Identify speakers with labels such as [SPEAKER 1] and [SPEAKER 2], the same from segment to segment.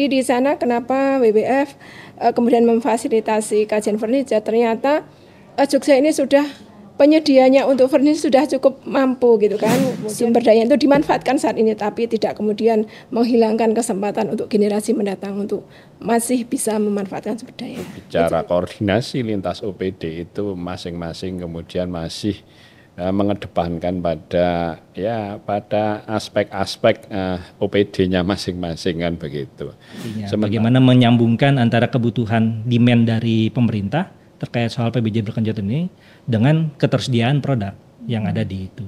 [SPEAKER 1] Di sana kenapa WWF kemudian memfasilitasi kajian furniture, ternyata Jogja ini sudah penyedianya untuk furniture sudah cukup mampu gitu kan. Sumber daya itu dimanfaatkan saat ini, tapi tidak kemudian menghilangkan kesempatan untuk generasi mendatang untuk masih bisa memanfaatkan sumber daya.
[SPEAKER 2] Bicara koordinasi lintas OPD itu masing-masing kemudian masih mengedepankan pada aspek-aspek OPD-nya masing-masing kan begitu.
[SPEAKER 3] Bagaimana menyambungkan antara kebutuhan demand dari pemerintah terkait soal PBJ berkelanjutan ini dengan ketersediaan produk yang ada di itu.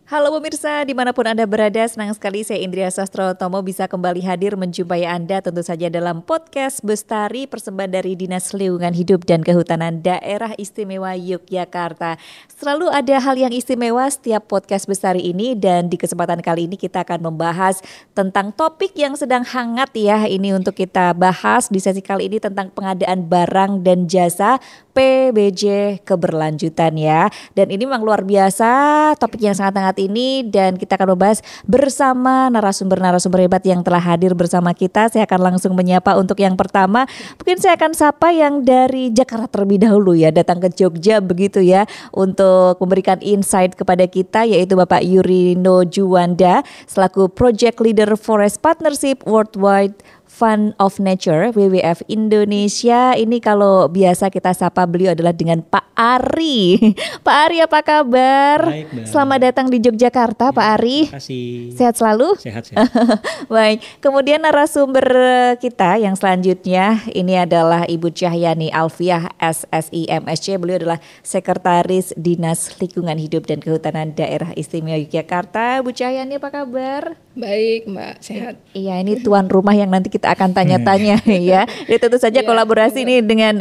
[SPEAKER 4] Halo pemirsa, dimanapun Anda berada, senang sekali saya Indria Sastrotomo bisa kembali hadir menjumpai Anda tentu saja dalam podcast Bestari, persembahan dari Dinas Lingkungan Hidup dan Kehutanan Daerah Istimewa Yogyakarta. Selalu ada hal yang istimewa setiap podcast Bestari ini, dan di kesempatan kali ini kita akan membahas tentang topik yang sedang hangat ya. Ini untuk kita bahas di sesi kali ini tentang pengadaan barang dan jasa PBJ keberlanjutan ya. Dan ini memang luar biasa topik yang sangat hangat ini, dan kita akan membahas bersama narasumber-narasumber hebat yang telah hadir bersama kita. Saya akan langsung menyapa untuk yang pertama. Mungkin saya akan sapa yang dari Jakarta terlebih dahulu ya, datang ke Jogja begitu ya, untuk memberikan insight kepada kita, yaitu Bapak Yurino Juwanda selaku Project Leader Forest Partnership Worldwide Fund of Nature WWF Indonesia. Ini kalau biasa kita sapa beliau adalah dengan Pak Ari. Pak Ari, apa kabar?
[SPEAKER 3] Baik,
[SPEAKER 4] selamat datang di Yogyakarta, Pak Ari.
[SPEAKER 3] Terima kasih.
[SPEAKER 4] Sehat selalu?
[SPEAKER 3] Sehat.
[SPEAKER 4] Baik, kemudian narasumber kita yang selanjutnya ini adalah Ibu Cahyani Alfiah SSI MSc. Beliau adalah Sekretaris Dinas Lingkungan Hidup dan Kehutanan Daerah Istimewa Yogyakarta. Bu Cahyani, apa kabar?
[SPEAKER 1] Baik Mbak, sehat.
[SPEAKER 4] Iya, ini tuan rumah yang nanti kita akan tanya-tanya ya. Jadi tentu saja kolaborasi ini dengan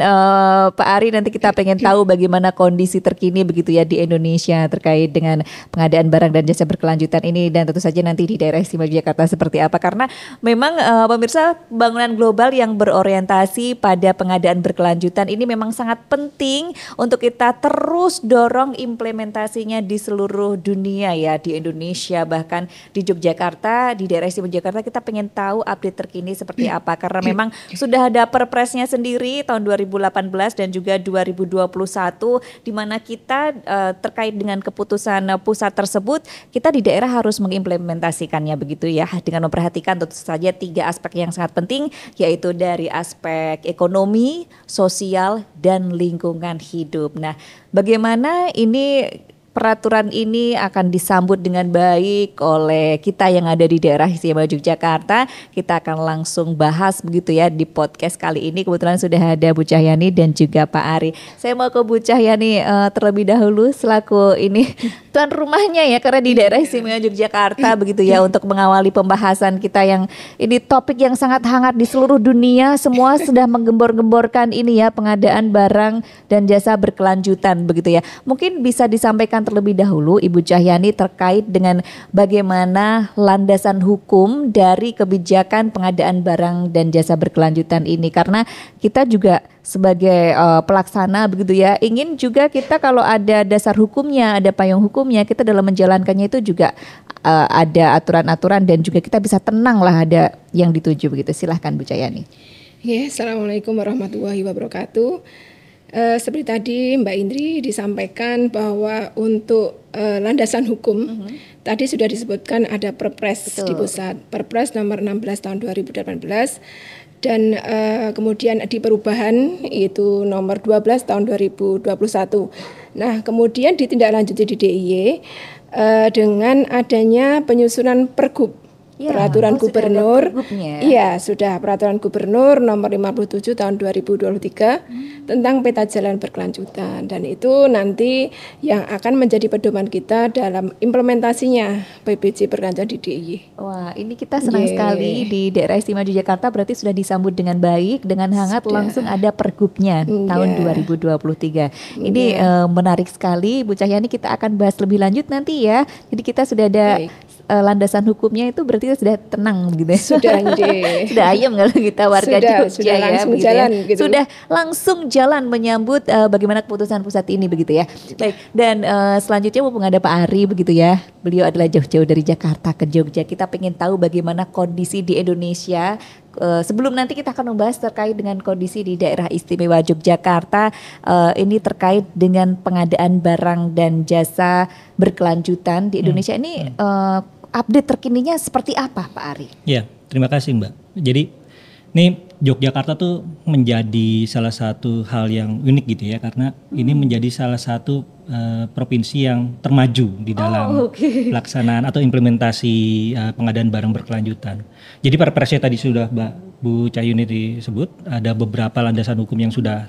[SPEAKER 4] Pak Ari, nanti kita pengen tahu bagaimana kondisi terkini begitu ya di Indonesia terkait dengan pengadaan barang dan jasa berkelanjutan ini, dan tentu saja nanti di daerah istimewa Jakarta seperti apa, karena memang pemirsa, pembangunan global yang berorientasi pada pengadaan berkelanjutan ini memang sangat penting untuk kita terus dorong implementasinya di seluruh dunia ya, di Indonesia bahkan di Yogyakarta, di daerah istimewa Jakarta kita pengen tahu update terkini seperti apa, karena memang sudah ada perpresnya sendiri tahun 2018 dan juga 2021 di mana kita terkait dengan keputusan pusat tersebut, kita di daerah harus mengimplementasikannya begitu ya, dengan memperhatikan tentu saja 3 aspek yang sangat penting, yaitu dari aspek ekonomi, sosial, dan lingkungan hidup. Nah, bagaimana ini peraturan ini akan disambut dengan baik oleh kita yang ada di daerah istimewa Yogyakarta? Kita akan langsung bahas begitu ya di podcast kali ini. Kebetulan sudah ada Bu Cahyani dan juga Pak Ari. Saya mau ke Bu Cahyani terlebih dahulu selaku ini tuan rumahnya ya, karena di daerah istimewa Yogyakarta begitu ya, untuk mengawali pembahasan kita yang ini topik yang sangat hangat di seluruh dunia. Semua sudah menggembor-gemborkan ini ya, pengadaan barang dan jasa berkelanjutan begitu ya. Mungkin bisa disampaikan terlebih dahulu Ibu Cahyani terkait dengan bagaimana landasan hukum dari kebijakan pengadaan barang dan jasa berkelanjutan ini, karena kita juga sebagai pelaksana begitu ya, ingin juga kita kalau ada dasar hukumnya, ada payung hukumnya, kita dalam menjalankannya itu juga ada aturan-aturan dan juga kita bisa tenang lah ada yang dituju begitu. Silahkan Bu Cahyani.
[SPEAKER 1] Ya, Assalamualaikum warahmatullahi wabarakatuh. Seperti tadi Mbak Indri disampaikan bahwa untuk landasan hukum tadi sudah disebutkan ada Perpres di pusat, Perpres nomor 16 tahun 2018, dan kemudian di perubahan itu nomor 12 tahun 2021. Nah, kemudian ditindaklanjuti di DIY dengan adanya penyusunan Pergub. Ya, peraturan gubernur, iya sudah, peraturan gubernur nomor 57 tahun 2023 tentang peta jalan berkelanjutan, dan itu nanti yang akan menjadi pedoman kita dalam implementasinya PBJ berkelanjutan di DIY.
[SPEAKER 4] Wah, ini kita senang sekali di daerah istimewa Yogyakarta berarti sudah disambut dengan baik, dengan hangat, langsung ada pergubnya tahun 2023. Ini menarik sekali Bu Cahyani, kita akan bahas lebih lanjut nanti ya. Jadi kita sudah ada landasan hukumnya itu berarti sudah tenang gitu ya.
[SPEAKER 1] Sudah nggih.
[SPEAKER 4] Sudah ayam kalau kita warga Jogja
[SPEAKER 1] Sudah
[SPEAKER 4] ya,
[SPEAKER 1] langsung
[SPEAKER 4] begitu
[SPEAKER 1] jalan
[SPEAKER 4] ya.
[SPEAKER 1] gitu.
[SPEAKER 4] Sudah langsung jalan menyambut bagaimana keputusan pusat ini begitu ya. Baik, dan selanjutnya mumpung ada Pak Ari begitu ya. Beliau adalah jauh-jauh dari Jakarta ke Jogja. Kita pengen tahu bagaimana kondisi di Indonesia. Sebelum nanti kita akan membahas terkait dengan kondisi di daerah istimewa Yogyakarta, ini terkait dengan pengadaan barang dan jasa berkelanjutan di Indonesia ini, update terkininya seperti apa Pak Ari?
[SPEAKER 3] Ya, terima kasih Mbak. Jadi ini Yogyakarta tuh menjadi salah satu hal yang unik gitu ya, karena ini menjadi salah satu provinsi yang termaju di dalam pelaksanaan atau implementasi pengadaan barang berkelanjutan. Jadi Perpresnya tadi sudah Bu Cayuni disebut, ada beberapa landasan hukum yang sudah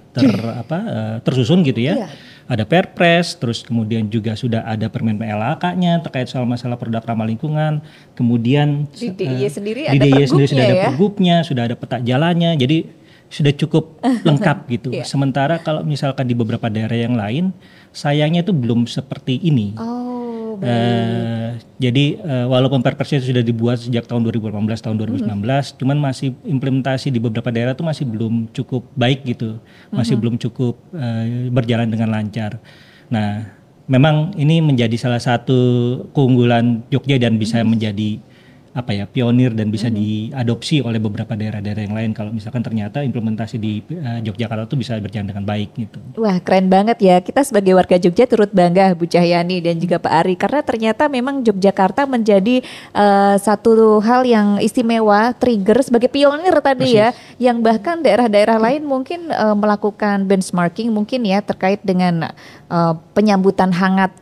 [SPEAKER 3] tersusun gitu ya.
[SPEAKER 4] Iya.
[SPEAKER 3] Ada Perpres, terus kemudian juga sudah ada Permen PLHK-nya terkait soal masalah produk ramah lingkungan. Kemudian
[SPEAKER 4] Di DIY sendiri
[SPEAKER 3] di
[SPEAKER 4] ada
[SPEAKER 3] DIY sendiri sudah ada
[SPEAKER 4] pergubnya ya?
[SPEAKER 3] pergubnya, sudah ada peta jalannya. Jadi sudah cukup lengkap gitu.
[SPEAKER 4] Iya.
[SPEAKER 3] Sementara kalau misalkan di beberapa daerah yang lain, sayangnya itu belum seperti ini.
[SPEAKER 4] Oh, baik.
[SPEAKER 3] Jadi walaupun Perpresnya sudah dibuat sejak tahun 2018, tahun 2019, cuman masih implementasi di beberapa daerah itu masih belum cukup baik gitu, masih belum cukup berjalan dengan lancar. Nah, memang ini menjadi salah satu keunggulan Jogja dan bisa menjadi pionir dan bisa diadopsi oleh beberapa daerah-daerah yang lain kalau misalkan ternyata implementasi di Yogyakarta itu bisa berjalan dengan baik gitu.
[SPEAKER 4] Wah, keren banget ya. Kita sebagai warga Jogja turut bangga Bu Cahyani dan juga Pak Ari karena ternyata memang Yogyakarta menjadi satu hal yang istimewa, trigger sebagai pionir tadi ya, yang bahkan daerah-daerah lain mungkin melakukan benchmarking mungkin ya terkait dengan penyambutan hangat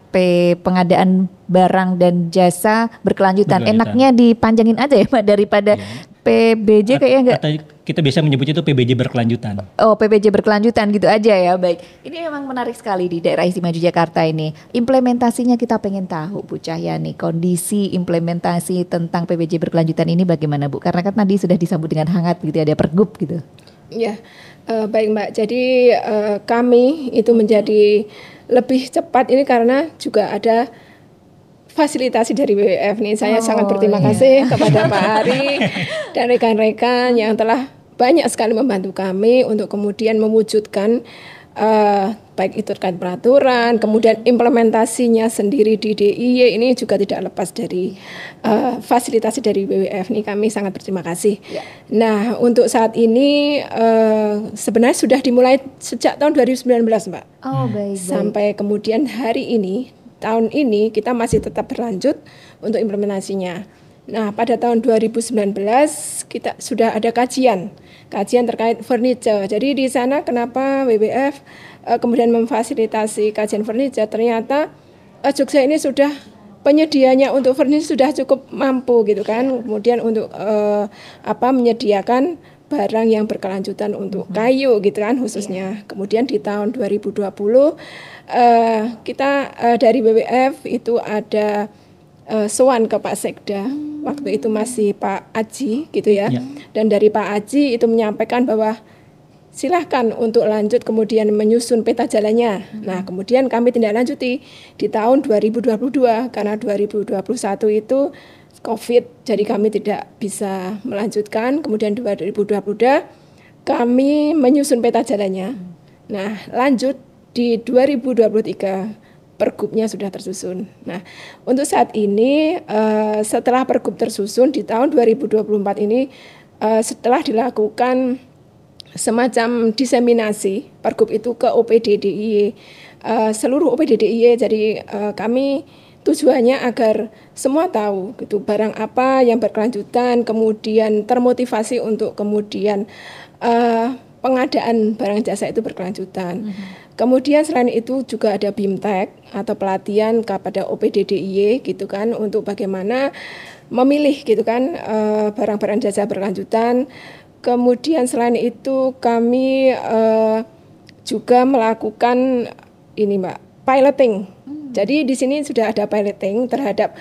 [SPEAKER 4] pengadaan barang dan jasa berkelanjutan. Enaknya dipanjangin aja ya Pak daripada PBJ kayaknya enggak.
[SPEAKER 3] Atau kita biasa menyebutnya itu PBJ berkelanjutan.
[SPEAKER 4] Oh, PBJ berkelanjutan gitu aja ya. Baik. Ini memang menarik sekali di daerah istimewa Yogyakarta ini. Implementasinya kita pengen tahu Bu Cahyani, kondisi implementasi tentang PBJ berkelanjutan ini bagaimana Bu? Karena kan tadi sudah disambut dengan hangat gitu, ada pergub gitu.
[SPEAKER 1] Ya, baik Mbak. Jadi kami itu menjadi lebih cepat ini karena juga ada fasilitasi dari WWF nih. Saya sangat berterima kasih kepada Pak Ari dan rekan-rekan yang telah banyak sekali membantu kami untuk kemudian mewujudkan baik itu terkait peraturan, kemudian implementasinya sendiri di DIY ini juga tidak lepas dari fasilitasi dari WWF nih. Kami sangat berterima kasih.
[SPEAKER 4] Ya.
[SPEAKER 1] Nah, untuk saat ini sebenarnya sudah dimulai sejak tahun 2019 Mbak.
[SPEAKER 4] Oh, baik.
[SPEAKER 1] Sampai kemudian hari ini, tahun ini kita masih tetap berlanjut untuk implementasinya. Nah, pada tahun 2019 kita sudah ada kajian terkait furniture. Jadi di sana kenapa WWF kemudian memfasilitasi kajian furniture, ternyata Jogja ini sudah penyedianya untuk furniture sudah cukup mampu gitu kan. Kemudian untuk menyediakan barang yang berkelanjutan untuk kayu gitu kan khususnya. Kemudian di tahun 2020 kita dari WWF itu ada sowan ke Pak Sekda, waktu itu masih Pak Aji gitu ya. Dan dari Pak Aji itu menyampaikan bahwa silahkan untuk lanjut kemudian menyusun peta jalannya. Nah, kemudian kami tindak lanjuti di tahun 2022 karena 2021 itu COVID, jadi kami tidak bisa melanjutkan. Kemudian 2022 kami menyusun peta jalannya. Nah, lanjut di 2023 pergubnya sudah tersusun. Nah, untuk saat ini setelah pergub tersusun di tahun 2024 ini setelah dilakukan semacam diseminasi pergub itu ke OPD DIY, seluruh OPD DIY. Jadi kami tujuannya agar semua tahu gitu barang apa yang berkelanjutan, kemudian termotivasi untuk kemudian pengadaan barang jasa itu berkelanjutan. Kemudian selain itu juga ada BIMTEK atau pelatihan kepada OPD DIY gitu kan, untuk bagaimana memilih gitu kan barang-barang jasa berkelanjutan. Kemudian selain itu kami juga melakukan ini Mbak, piloting. Jadi di sini sudah ada piloting terhadap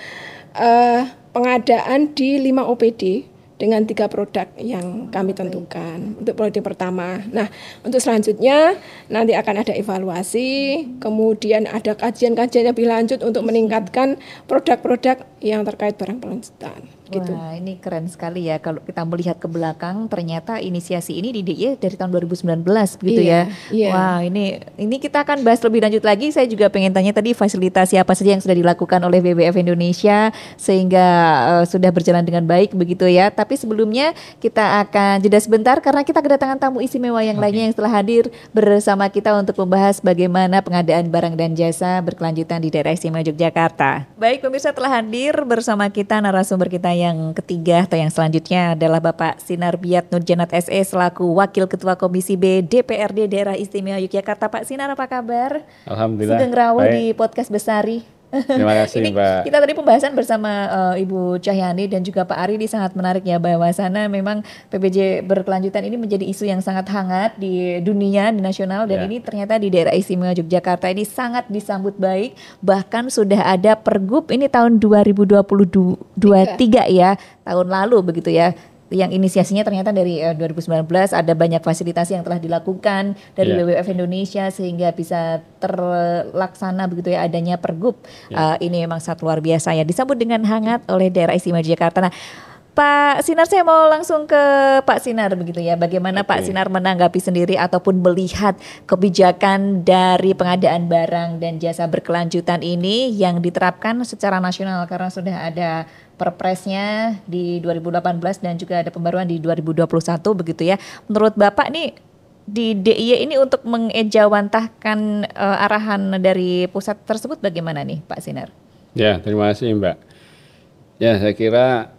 [SPEAKER 1] pengadaan di 5 OPD dengan 3 produk yang kami tentukan untuk produk pertama. Nah, untuk selanjutnya nanti akan ada evaluasi, kemudian ada kajian-kajian lebih lanjut untuk meningkatkan produk-produk yang terkait barang berkelanjutan. Gitu.
[SPEAKER 4] Wah, ini keren sekali ya kalau kita melihat ke belakang, ternyata inisiasi ini di DIY dari tahun 2019 gitu
[SPEAKER 1] Iya,
[SPEAKER 4] ya.
[SPEAKER 1] iya.
[SPEAKER 4] Wah, ini kita akan bahas lebih lanjut lagi. Saya juga pengen tanya tadi fasilitasi apa saja yang sudah dilakukan oleh WWF Indonesia sehingga sudah berjalan dengan baik begitu ya. Tapi sebelumnya kita akan jeda sebentar karena kita kedatangan tamu istimewa yang lainnya yang telah hadir bersama kita untuk membahas bagaimana pengadaan barang dan jasa berkelanjutan di daerah istimewa Yogyakarta. Baik, pemirsa, telah hadir bersama kita narasumber kita yang ketiga atau yang selanjutnya adalah Bapak Sinar Biat Nurjanat SE selaku Wakil Ketua Komisi B DPRD Daerah Istimewa Yogyakarta. Pak Sinar, apa kabar?
[SPEAKER 2] Alhamdulillah.
[SPEAKER 4] Sugeng Rawo
[SPEAKER 2] Baik.
[SPEAKER 4] di podcast Besari.
[SPEAKER 2] Terima kasih,
[SPEAKER 4] Ini
[SPEAKER 2] Mbak.
[SPEAKER 4] kita tadi pembahasan bersama Ibu Cahyani dan juga Pak Ari, ini sangat menarik ya, bahwasana memang PBJ berkelanjutan ini menjadi isu yang sangat hangat di dunia, di nasional, dan
[SPEAKER 2] Ya.
[SPEAKER 4] ini ternyata di daerah istimewa Yogyakarta ini sangat disambut baik. Bahkan sudah ada pergub ini tahun 2023 ya, tahun lalu begitu ya, yang inisiasinya ternyata dari 2019. Ada banyak fasilitasi yang telah dilakukan dari
[SPEAKER 2] Ya.
[SPEAKER 4] WWF Indonesia sehingga bisa terlaksana begitu ya adanya pergub. Ini memang sangat luar biasa ya, disambut dengan hangat oleh daerah istimewa Jakarta. Nah, Pak Sinar, saya mau langsung ke Pak Sinar begitu ya. Bagaimana Pak Sinar menanggapi sendiri ataupun melihat kebijakan dari pengadaan barang dan jasa berkelanjutan ini yang diterapkan secara nasional, karena sudah ada perpresnya di 2018 dan juga ada pembaruan di 2021 begitu ya. Menurut Bapak nih di DIY ini untuk mengejawantahkan arahan dari pusat tersebut bagaimana nih Pak Sinar?
[SPEAKER 2] Ya, terima kasih Mbak. Ya, saya kira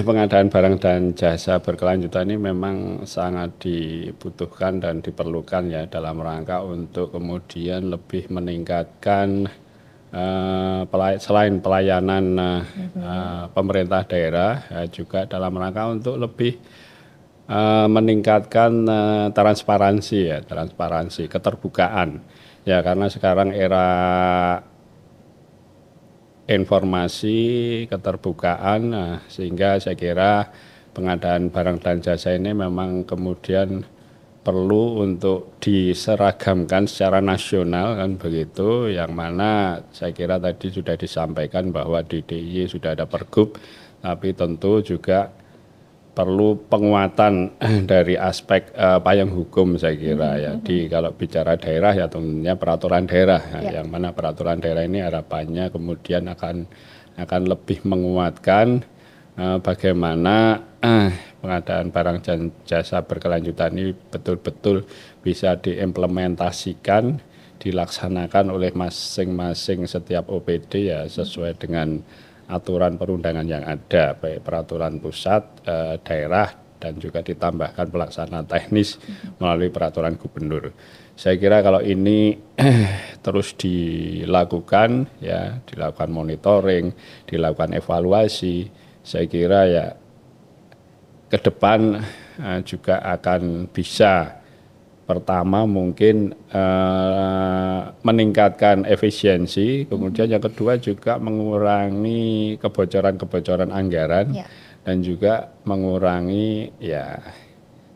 [SPEAKER 2] pengadaan barang dan jasa berkelanjutan ini memang sangat dibutuhkan dan diperlukan ya dalam rangka untuk kemudian lebih meningkatkan selain pelayanan pemerintah daerah, juga dalam rangka untuk lebih meningkatkan transparansi, keterbukaan ya, karena sekarang era informasi, keterbukaan, sehingga saya kira pengadaan barang dan jasa ini memang kemudian perlu untuk diseragamkan secara nasional kan begitu, yang mana saya kira tadi sudah disampaikan bahwa di DIY sudah ada pergub, tapi tentu juga perlu penguatan dari aspek payung hukum saya kira ya. Kalau bicara daerah ya tentunya peraturan daerah, yang mana peraturan daerah ini harapannya kemudian akan lebih menguatkan bagaimana pengadaan barang dan jasa berkelanjutan ini betul-betul bisa diimplementasikan, dilaksanakan oleh masing-masing setiap OPD ya sesuai dengan aturan perundangan yang ada, baik peraturan pusat, daerah, dan juga ditambahkan pelaksanaan teknis melalui peraturan gubernur. Saya kira kalau ini terus dilakukan ya, dilakukan monitoring, dilakukan evaluasi, saya kira ya ke depan juga akan bisa pertama mungkin meningkatkan efisiensi, kemudian yang kedua juga mengurangi kebocoran-kebocoran anggaran dan juga mengurangi ya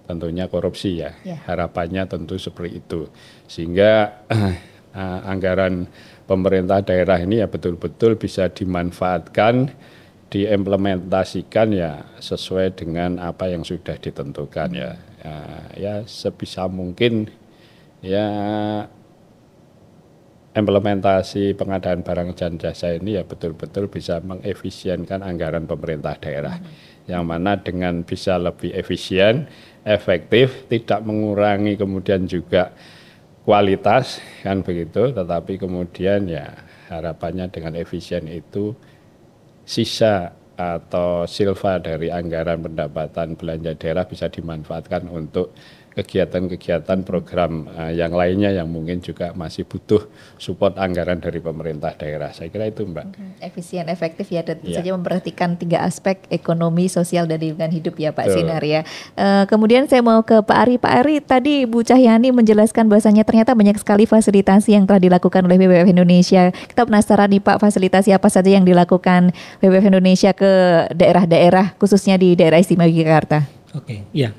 [SPEAKER 2] tentunya korupsi ya. Harapannya tentu seperti itu, sehingga anggaran pemerintah daerah ini ya betul-betul bisa dimanfaatkan, diimplementasikan ya sesuai dengan apa yang sudah ditentukan ya. Ya sebisa mungkin ya implementasi pengadaan barang dan jasa ini ya betul-betul bisa mengefisienkan anggaran pemerintah daerah, yang mana dengan bisa lebih efisien, efektif, tidak mengurangi kemudian juga kualitas kan begitu, tetapi kemudian ya harapannya dengan efisien itu sisa atau silva dari anggaran pendapatan belanja daerah bisa dimanfaatkan untuk kegiatan-kegiatan program yang lainnya yang mungkin juga masih butuh support anggaran dari pemerintah daerah. Saya kira itu Mbak.
[SPEAKER 4] Efisien, efektif ya, dan tentu saja memperhatikan 3 aspek ekonomi, sosial, dan lingkungan hidup ya Pak Sinar ya. Kemudian saya mau ke Pak Ari. Pak Ari, tadi Bu Cahyani menjelaskan bahwasanya ternyata banyak sekali fasilitasi yang telah dilakukan oleh WWF Indonesia. Kita penasaran nih Pak, fasilitasi apa saja yang dilakukan WWF Indonesia ke daerah-daerah, khususnya di daerah istimewa Yogyakarta?
[SPEAKER 3] Oke, ya.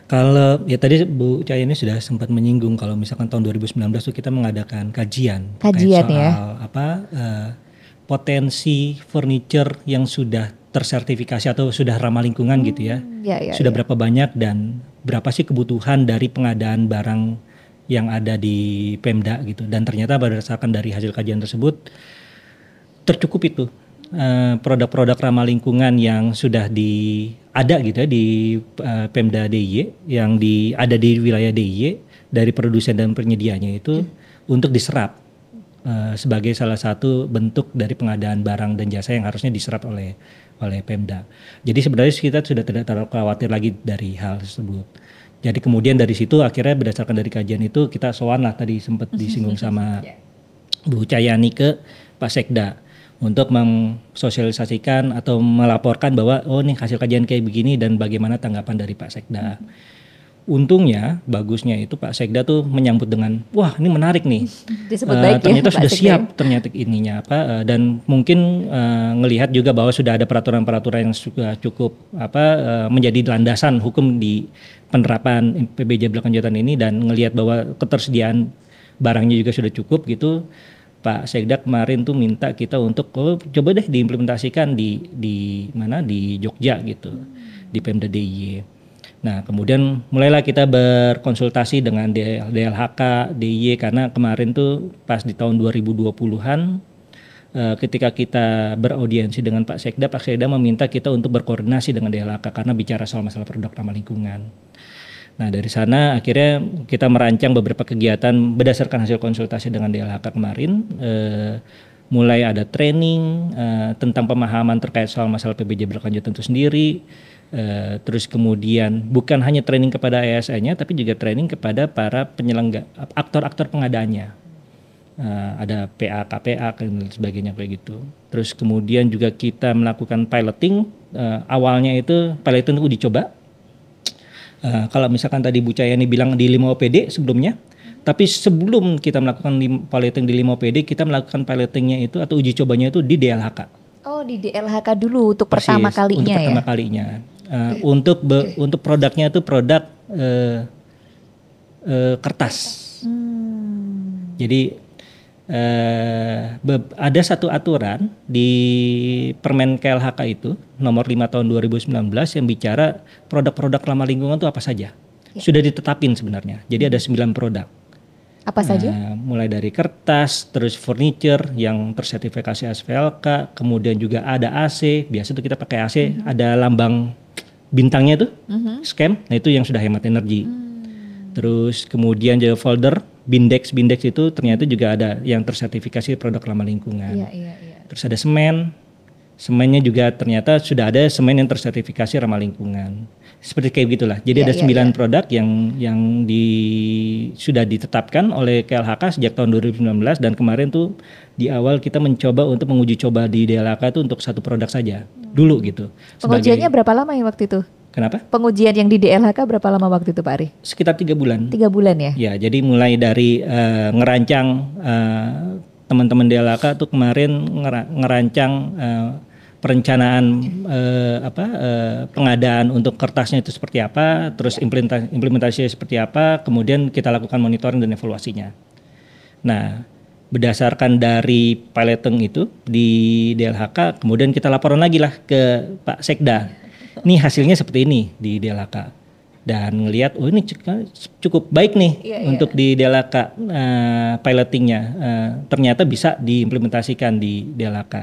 [SPEAKER 3] Kalau ya tadi Bu Cahyani sudah sempat menyinggung kalau misalkan tahun 2019 itu kita mengadakan kajian
[SPEAKER 4] Kajian
[SPEAKER 3] soal
[SPEAKER 4] ya.
[SPEAKER 3] potensi furniture yang sudah tersertifikasi atau sudah ramah lingkungan gitu ya. Sudah berapa banyak dan berapa sih kebutuhan dari pengadaan barang yang ada di Pemda gitu. Dan ternyata berdasarkan dari hasil kajian tersebut tercukup itu produk-produk ramah lingkungan yang sudah ada gitu ya di Pemda DIY yang ada di wilayah DIY dari produsen dan penyedianya itu untuk diserap sebagai salah satu bentuk dari pengadaan barang dan jasa yang harusnya diserap oleh Pemda. Jadi sebenarnya kita sudah tidak terlalu khawatir lagi dari hal tersebut. Jadi kemudian dari situ akhirnya berdasarkan dari kajian itu kita sowan lah, tadi sempat disinggung sama Bu Cahyani ke Pak Sekda untuk mensosialisasikan atau melaporkan bahwa oh nih hasil kajian kayak begini dan bagaimana tanggapan dari Pak Sekda. Untungnya, bagusnya itu Pak Sekda tuh menyambut dengan wah ini menarik nih.
[SPEAKER 4] Disebut baik
[SPEAKER 3] ternyata
[SPEAKER 4] ya,
[SPEAKER 3] sudah
[SPEAKER 4] Pak
[SPEAKER 3] siap
[SPEAKER 4] Sekda.
[SPEAKER 3] ternyata ininya dan mungkin ngelihat juga bahwa sudah ada peraturan-peraturan yang sudah cukup menjadi landasan hukum di penerapan PBJ berkelanjutan ini dan ngelihat bahwa ketersediaan barangnya juga sudah cukup gitu. Pak Sekda kemarin tuh minta kita untuk coba deh diimplementasikan di mana di Jogja gitu, di Pemda DIY. Nah kemudian mulailah kita berkonsultasi dengan DLHK, DIY karena kemarin tuh pas di tahun 2020-an ketika kita beraudiensi dengan Pak Sekda meminta kita untuk berkoordinasi dengan DLHK karena bicara soal masalah produk ramah lingkungan. Nah dari sana akhirnya kita merancang beberapa kegiatan berdasarkan hasil konsultasi dengan DLHK kemarin. Mulai ada training tentang pemahaman terkait soal masalah PBJ berkelanjutan itu sendiri. Terus kemudian bukan hanya training kepada ASN-nya tapi juga training kepada para penyelenggara, aktor-aktor pengadaannya. Ada PA, KPA dan sebagainya kayak gitu. Terus kemudian juga kita melakukan piloting. Awalnya itu piloting uji coba. Kalau misalkan tadi Bu Cahyani bilang di 5 OPD sebelumnya, tapi sebelum kita melakukan piloting di 5 OPD, kita melakukan pilotingnya itu atau uji cobanya itu di DLHK.
[SPEAKER 4] Oh di DLHK dulu untuk
[SPEAKER 3] Persis,
[SPEAKER 4] pertama kalinya
[SPEAKER 3] untuk pertama
[SPEAKER 4] ya?
[SPEAKER 3] kalinya. Untuk produknya itu produk kertas. Jadi ada satu aturan di Permen KLHK itu nomor 5 tahun 2019 yang bicara produk-produk ramah lingkungan itu apa saja. Sudah ditetapin sebenarnya. Jadi ada 9 produk.
[SPEAKER 4] Apa saja?
[SPEAKER 3] Mulai dari kertas, terus furniture yang tersertifikasi ASFLK, kemudian juga ada AC, biasa tuh kita pakai AC, ada lambang bintangnya tuh, scam, nah itu yang sudah hemat energi. Terus kemudian juga folder, Bindex itu ternyata juga ada yang tersertifikasi produk ramah lingkungan. Terus ada semennya juga ternyata sudah ada semen yang tersertifikasi ramah lingkungan. Seperti kayak gitulah. Jadi ada 9 produk yang sudah ditetapkan oleh KLHK sejak tahun 2019 dan kemarin tuh di awal kita mencoba untuk menguji coba di DLHK itu untuk satu produk saja dulu gitu.
[SPEAKER 4] Pengujiannya berapa lama ya waktu itu?
[SPEAKER 3] Kenapa?
[SPEAKER 4] Pengujian yang di DLHK berapa lama waktu itu Pak Ari?
[SPEAKER 3] Sekitar 3 bulan.
[SPEAKER 4] 3 bulan ya?
[SPEAKER 3] Ya, jadi mulai dari ngerancang teman-teman DLHK tuh kemarin ngerancang perencanaan pengadaan untuk kertasnya itu seperti apa, terus implementasinya seperti apa, kemudian kita lakukan monitoring dan evaluasinya. Nah, berdasarkan dari piloting itu di DLHK, kemudian kita laporan lagi lah ke Pak Sekda. Nih hasilnya seperti ini di DLHK. Dan ngelihat oh ini cukup baik nih untuk di DLHK pilotingnya. Ternyata bisa diimplementasikan di DLHK.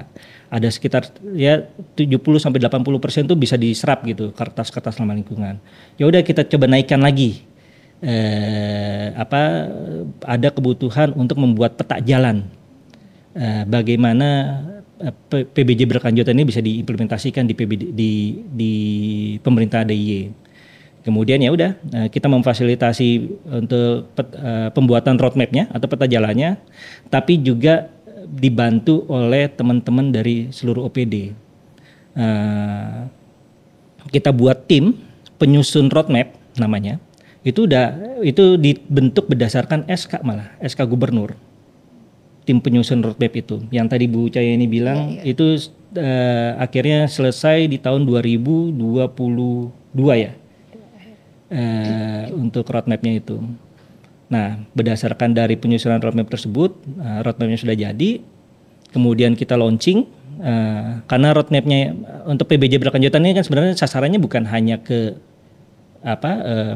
[SPEAKER 3] Ada sekitar ya 70-80% tuh bisa diserap gitu kertas-kertas ramah lingkungan. Ya udah kita coba naikkan lagi. Ada kebutuhan untuk membuat peta jalan. Bagaimana PBJ berkelanjutan ini bisa diimplementasikan di pemerintah DIY. Kemudian ya udah kita memfasilitasi untuk pembuatan roadmap-nya atau peta jalannya, tapi juga dibantu oleh teman-teman dari seluruh OPD. Kita buat tim penyusun roadmap namanya. Itu dibentuk berdasarkan SK Gubernur. Tim penyusun roadmap itu yang tadi Bu Cahyani bilang itu akhirnya selesai di tahun 2022 ya untuk roadmapnya itu. Nah berdasarkan dari penyusunan roadmap tersebut, roadmapnya sudah jadi, kemudian kita launching. Karena roadmapnya untuk PBJ berkelanjutan ini kan sebenarnya sasarannya bukan hanya ke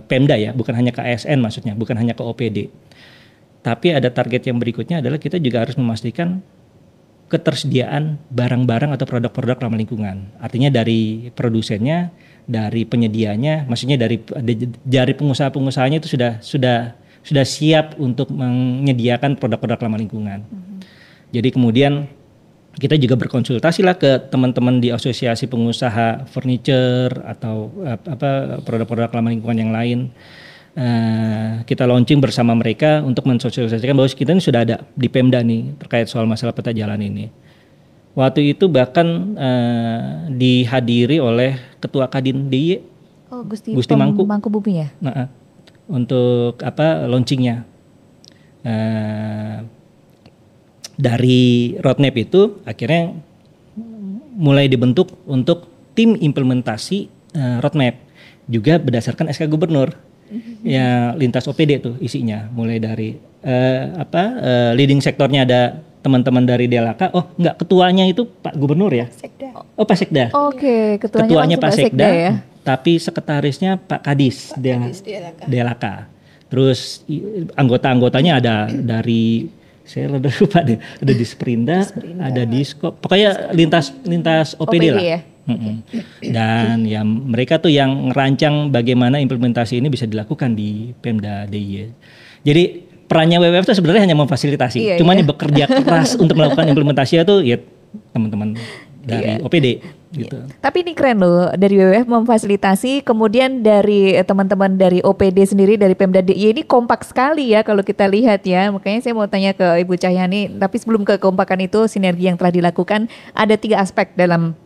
[SPEAKER 3] Pemda ya, bukan hanya ke ASN maksudnya, bukan hanya ke OPD. Tapi ada target yang berikutnya adalah kita juga harus memastikan ketersediaan barang-barang atau produk-produk ramah lingkungan. Artinya dari produsennya, dari penyedianya, maksudnya dari pengusaha-pengusahanya itu sudah siap untuk menyediakan produk-produk ramah lingkungan. Jadi kemudian kita juga berkonsultasi lah ke teman-teman di asosiasi pengusaha furniture atau produk-produk ramah lingkungan yang lain. Kita launching bersama mereka untuk mensosialisasikan bahwa kita ini sudah ada di Pemda nih terkait soal masalah peta jalan ini. Waktu itu bahkan dihadiri oleh Ketua Kadin DIY, Gusti
[SPEAKER 4] Mangkubumi ya.
[SPEAKER 3] Untuk launchingnya. Dari roadmap itu akhirnya mulai dibentuk untuk tim implementasi roadmap juga berdasarkan SK Gubernur ya, lintas OPD tuh isinya, mulai dari leading sektornya ada teman-teman dari DLHK. Oh enggak, ketuanya itu Pak Gubernur ya?
[SPEAKER 1] Sekda.
[SPEAKER 3] Oh Pak Sekda.
[SPEAKER 4] Oke,
[SPEAKER 3] ketuanya Pak Sekda
[SPEAKER 4] ya.
[SPEAKER 3] Tapi sekretarisnya Pak Kadis DLHK. Terus anggota-anggotanya ada dari, saya udah lupa deh, ada di Sprinda, ada di Skop, pokoknya lintas OPD lah. Ya? Dan ya mereka tuh yang ngerancang bagaimana implementasi ini bisa dilakukan di Pemda DIY. Jadi perannya WWF itu sebenarnya hanya memfasilitasi, cuman yang bekerja keras untuk melakukan implementasi itu ya teman-teman dari OPD gitu.
[SPEAKER 4] Tapi ini keren loh, dari WWF memfasilitasi, kemudian dari teman-teman dari OPD sendiri dari Pemda DIY ini kompak sekali ya kalau kita lihat ya. Makanya saya mau tanya ke Ibu Cahyani, tapi sebelum ke kekompakan itu, sinergi yang telah dilakukan, ada 3 aspek dalam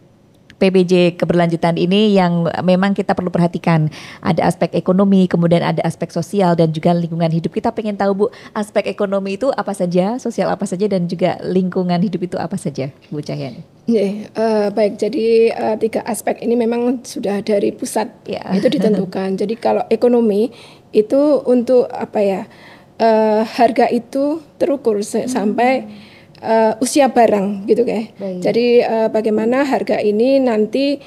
[SPEAKER 4] PBJ keberlanjutan ini yang memang kita perlu perhatikan. Ada aspek ekonomi, kemudian ada aspek sosial dan juga lingkungan hidup. Kita pengen tahu Bu, aspek ekonomi itu apa saja, sosial apa saja, dan juga lingkungan hidup itu apa saja, Bu Cahyani?
[SPEAKER 1] Baik, jadi 3 aspek ini memang sudah dari pusat itu ditentukan. Jadi kalau ekonomi itu untuk harga itu terukur sampai usia barang gitu kayak. Jadi bagaimana harga ini nanti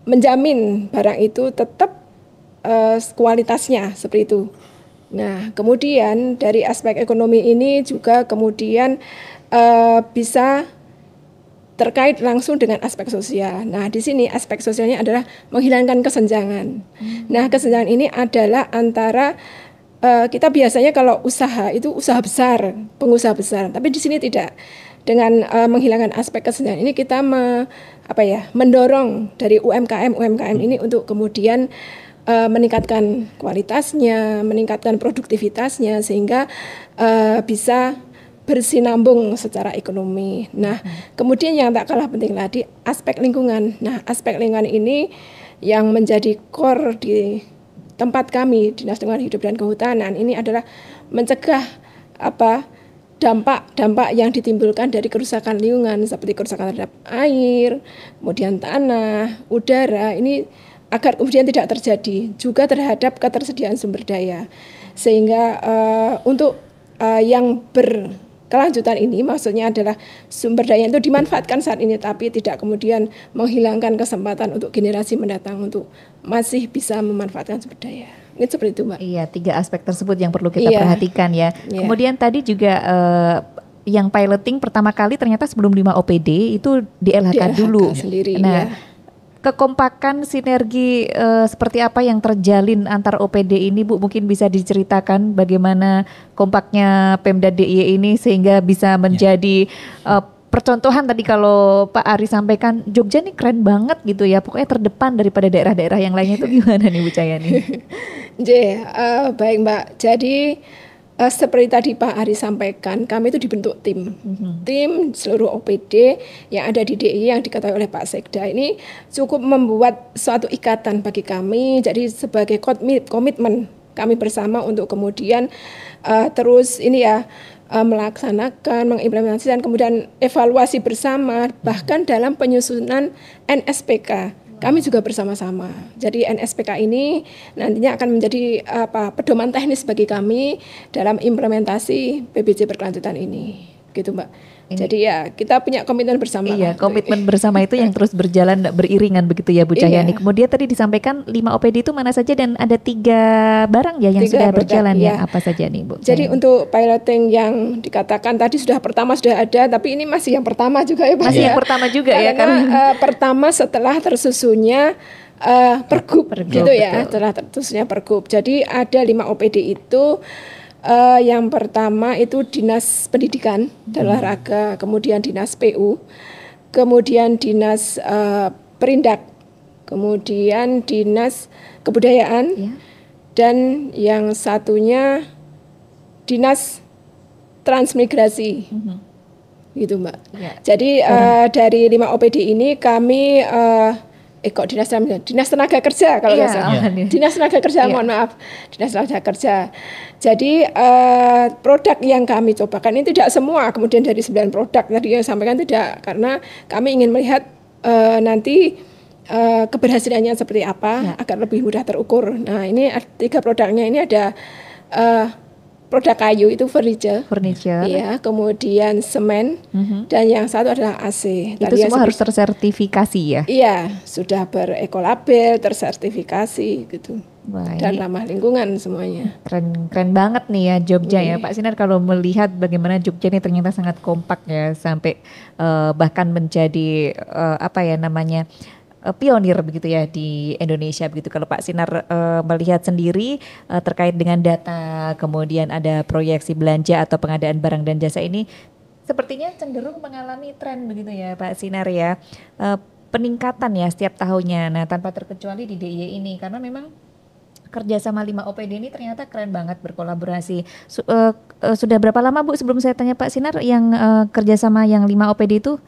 [SPEAKER 1] menjamin barang itu tetap kualitasnya seperti itu. Nah, kemudian dari aspek ekonomi ini juga kemudian bisa terkait langsung dengan aspek sosial. Nah, di sini aspek sosialnya adalah menghilangkan kesenjangan. Nah, kesenjangan ini adalah antara kita biasanya kalau usaha itu usaha besar, pengusaha besar, tapi di sini tidak. Dengan menghilangkan aspek kesenjangan ini kita mendorong dari UMKM ini untuk kemudian meningkatkan kualitasnya, meningkatkan produktivitasnya sehingga bisa bersinambung secara ekonomi. Nah, kemudian yang tak kalah penting lagi aspek lingkungan. Nah, aspek lingkungan ini yang menjadi core di tempat kami Dinas Lingkungan Hidup dan Kehutanan ini adalah mencegah dampak-dampak yang ditimbulkan dari kerusakan lingkungan seperti kerusakan terhadap air, kemudian tanah, udara, ini agar kemudian tidak terjadi, juga terhadap ketersediaan sumber daya. Sehingga untuk yang berkelanjutan ini maksudnya adalah sumber daya itu dimanfaatkan saat ini tapi tidak kemudian menghilangkan kesempatan untuk generasi mendatang untuk masih bisa memanfaatkan sumber daya. Ini seperti itu, Mbak.
[SPEAKER 4] Iya, 3 aspek tersebut yang perlu kita perhatikan ya. Kemudian tadi juga yang piloting pertama kali ternyata sebelum 5 OPD itu di LHK dulu.
[SPEAKER 1] Sendiri,
[SPEAKER 4] nah, kekompakan sinergi seperti apa yang terjalin antar OPD ini Bu, mungkin bisa diceritakan bagaimana kompaknya Pemda DIY ini sehingga bisa menjadi percontohan. Tadi kalau Pak Ari sampaikan Jogja nih keren banget gitu ya, pokoknya terdepan daripada daerah-daerah yang lainnya, itu gimana nih Bu Cahyani?
[SPEAKER 1] Baik Mbak, jadi seperti tadi Pak Ari sampaikan, kami itu dibentuk tim. Tim seluruh OPD yang ada di DIY yang diketahui oleh Pak Sekda ini cukup membuat suatu ikatan bagi kami, jadi sebagai komitmen kami bersama untuk kemudian terus melaksanakan, mengimplementasikan, kemudian evaluasi bersama, bahkan dalam penyusunan NSPK. Kami juga bersama-sama. Jadi NSPK ini nantinya akan menjadi pedoman teknis bagi kami dalam implementasi PBJ berkelanjutan ini. gitu Mbak. Jadi ya kita punya komitmen bersama.
[SPEAKER 4] Iya, komitmen bersama itu yang terus berjalan beriringan begitu ya Bu Cahyani. Kemudian tadi disampaikan 5 OPD itu mana saja dan ada 3 barang ya yang sudah berjalan ya. Apa saja nih Bu?
[SPEAKER 1] Jadi untuk piloting yang dikatakan tadi pertama sudah ada, tapi ini masih yang pertama juga ya Pak.
[SPEAKER 4] Masih yang pertama juga ya kan?
[SPEAKER 1] Pertama setelah tersusunnya pergub gitu ya, setelah tersusunnya pergub. Jadi ada 5 OPD itu. Yang pertama itu Dinas Pendidikan dan Olahraga, kemudian Dinas PU, kemudian Dinas Perindak, kemudian Dinas Kebudayaan, dan yang satunya Dinas Transmigrasi, gitu Mbak. Jadi dari 5 OPD ini kami Dinas Tenaga Kerja kalau nggak salah. Dinas Tenaga Kerja, mohon maaf, Dinas Tenaga Kerja. Jadi produk yang kami cobakan ini tidak semua, kemudian dari 9 produk tadi yang sampaikan tidak, karena kami ingin melihat nanti keberhasilannya seperti apa agar lebih mudah terukur. Nah ini 3 produknya ini ada produk kayu itu furniture, ya, kemudian semen, dan yang satu adalah AC.
[SPEAKER 4] Itu semua harus tersertifikasi ya?
[SPEAKER 1] Iya, sudah berekolabel, tersertifikasi gitu.
[SPEAKER 4] Baik.
[SPEAKER 1] Dan ramah lingkungan semuanya.
[SPEAKER 4] Keren banget nih ya Jogja ya Pak Sinar, kalau melihat bagaimana Jogja ini ternyata sangat kompak ya, sampai bahkan menjadi pionir begitu ya di Indonesia begitu. Kalau Pak Sinar melihat sendiri terkait dengan data, kemudian ada proyeksi belanja atau pengadaan barang dan jasa ini sepertinya cenderung mengalami tren begitu ya Pak Sinar ya, peningkatan ya setiap tahunnya. Nah tanpa terkecuali di DIY ini, karena memang kerjasama 5 OPD ini ternyata keren banget berkolaborasi. Sudah berapa lama Bu, sebelum saya tanya Pak Sinar, yang kerjasama yang 5 OPD itu?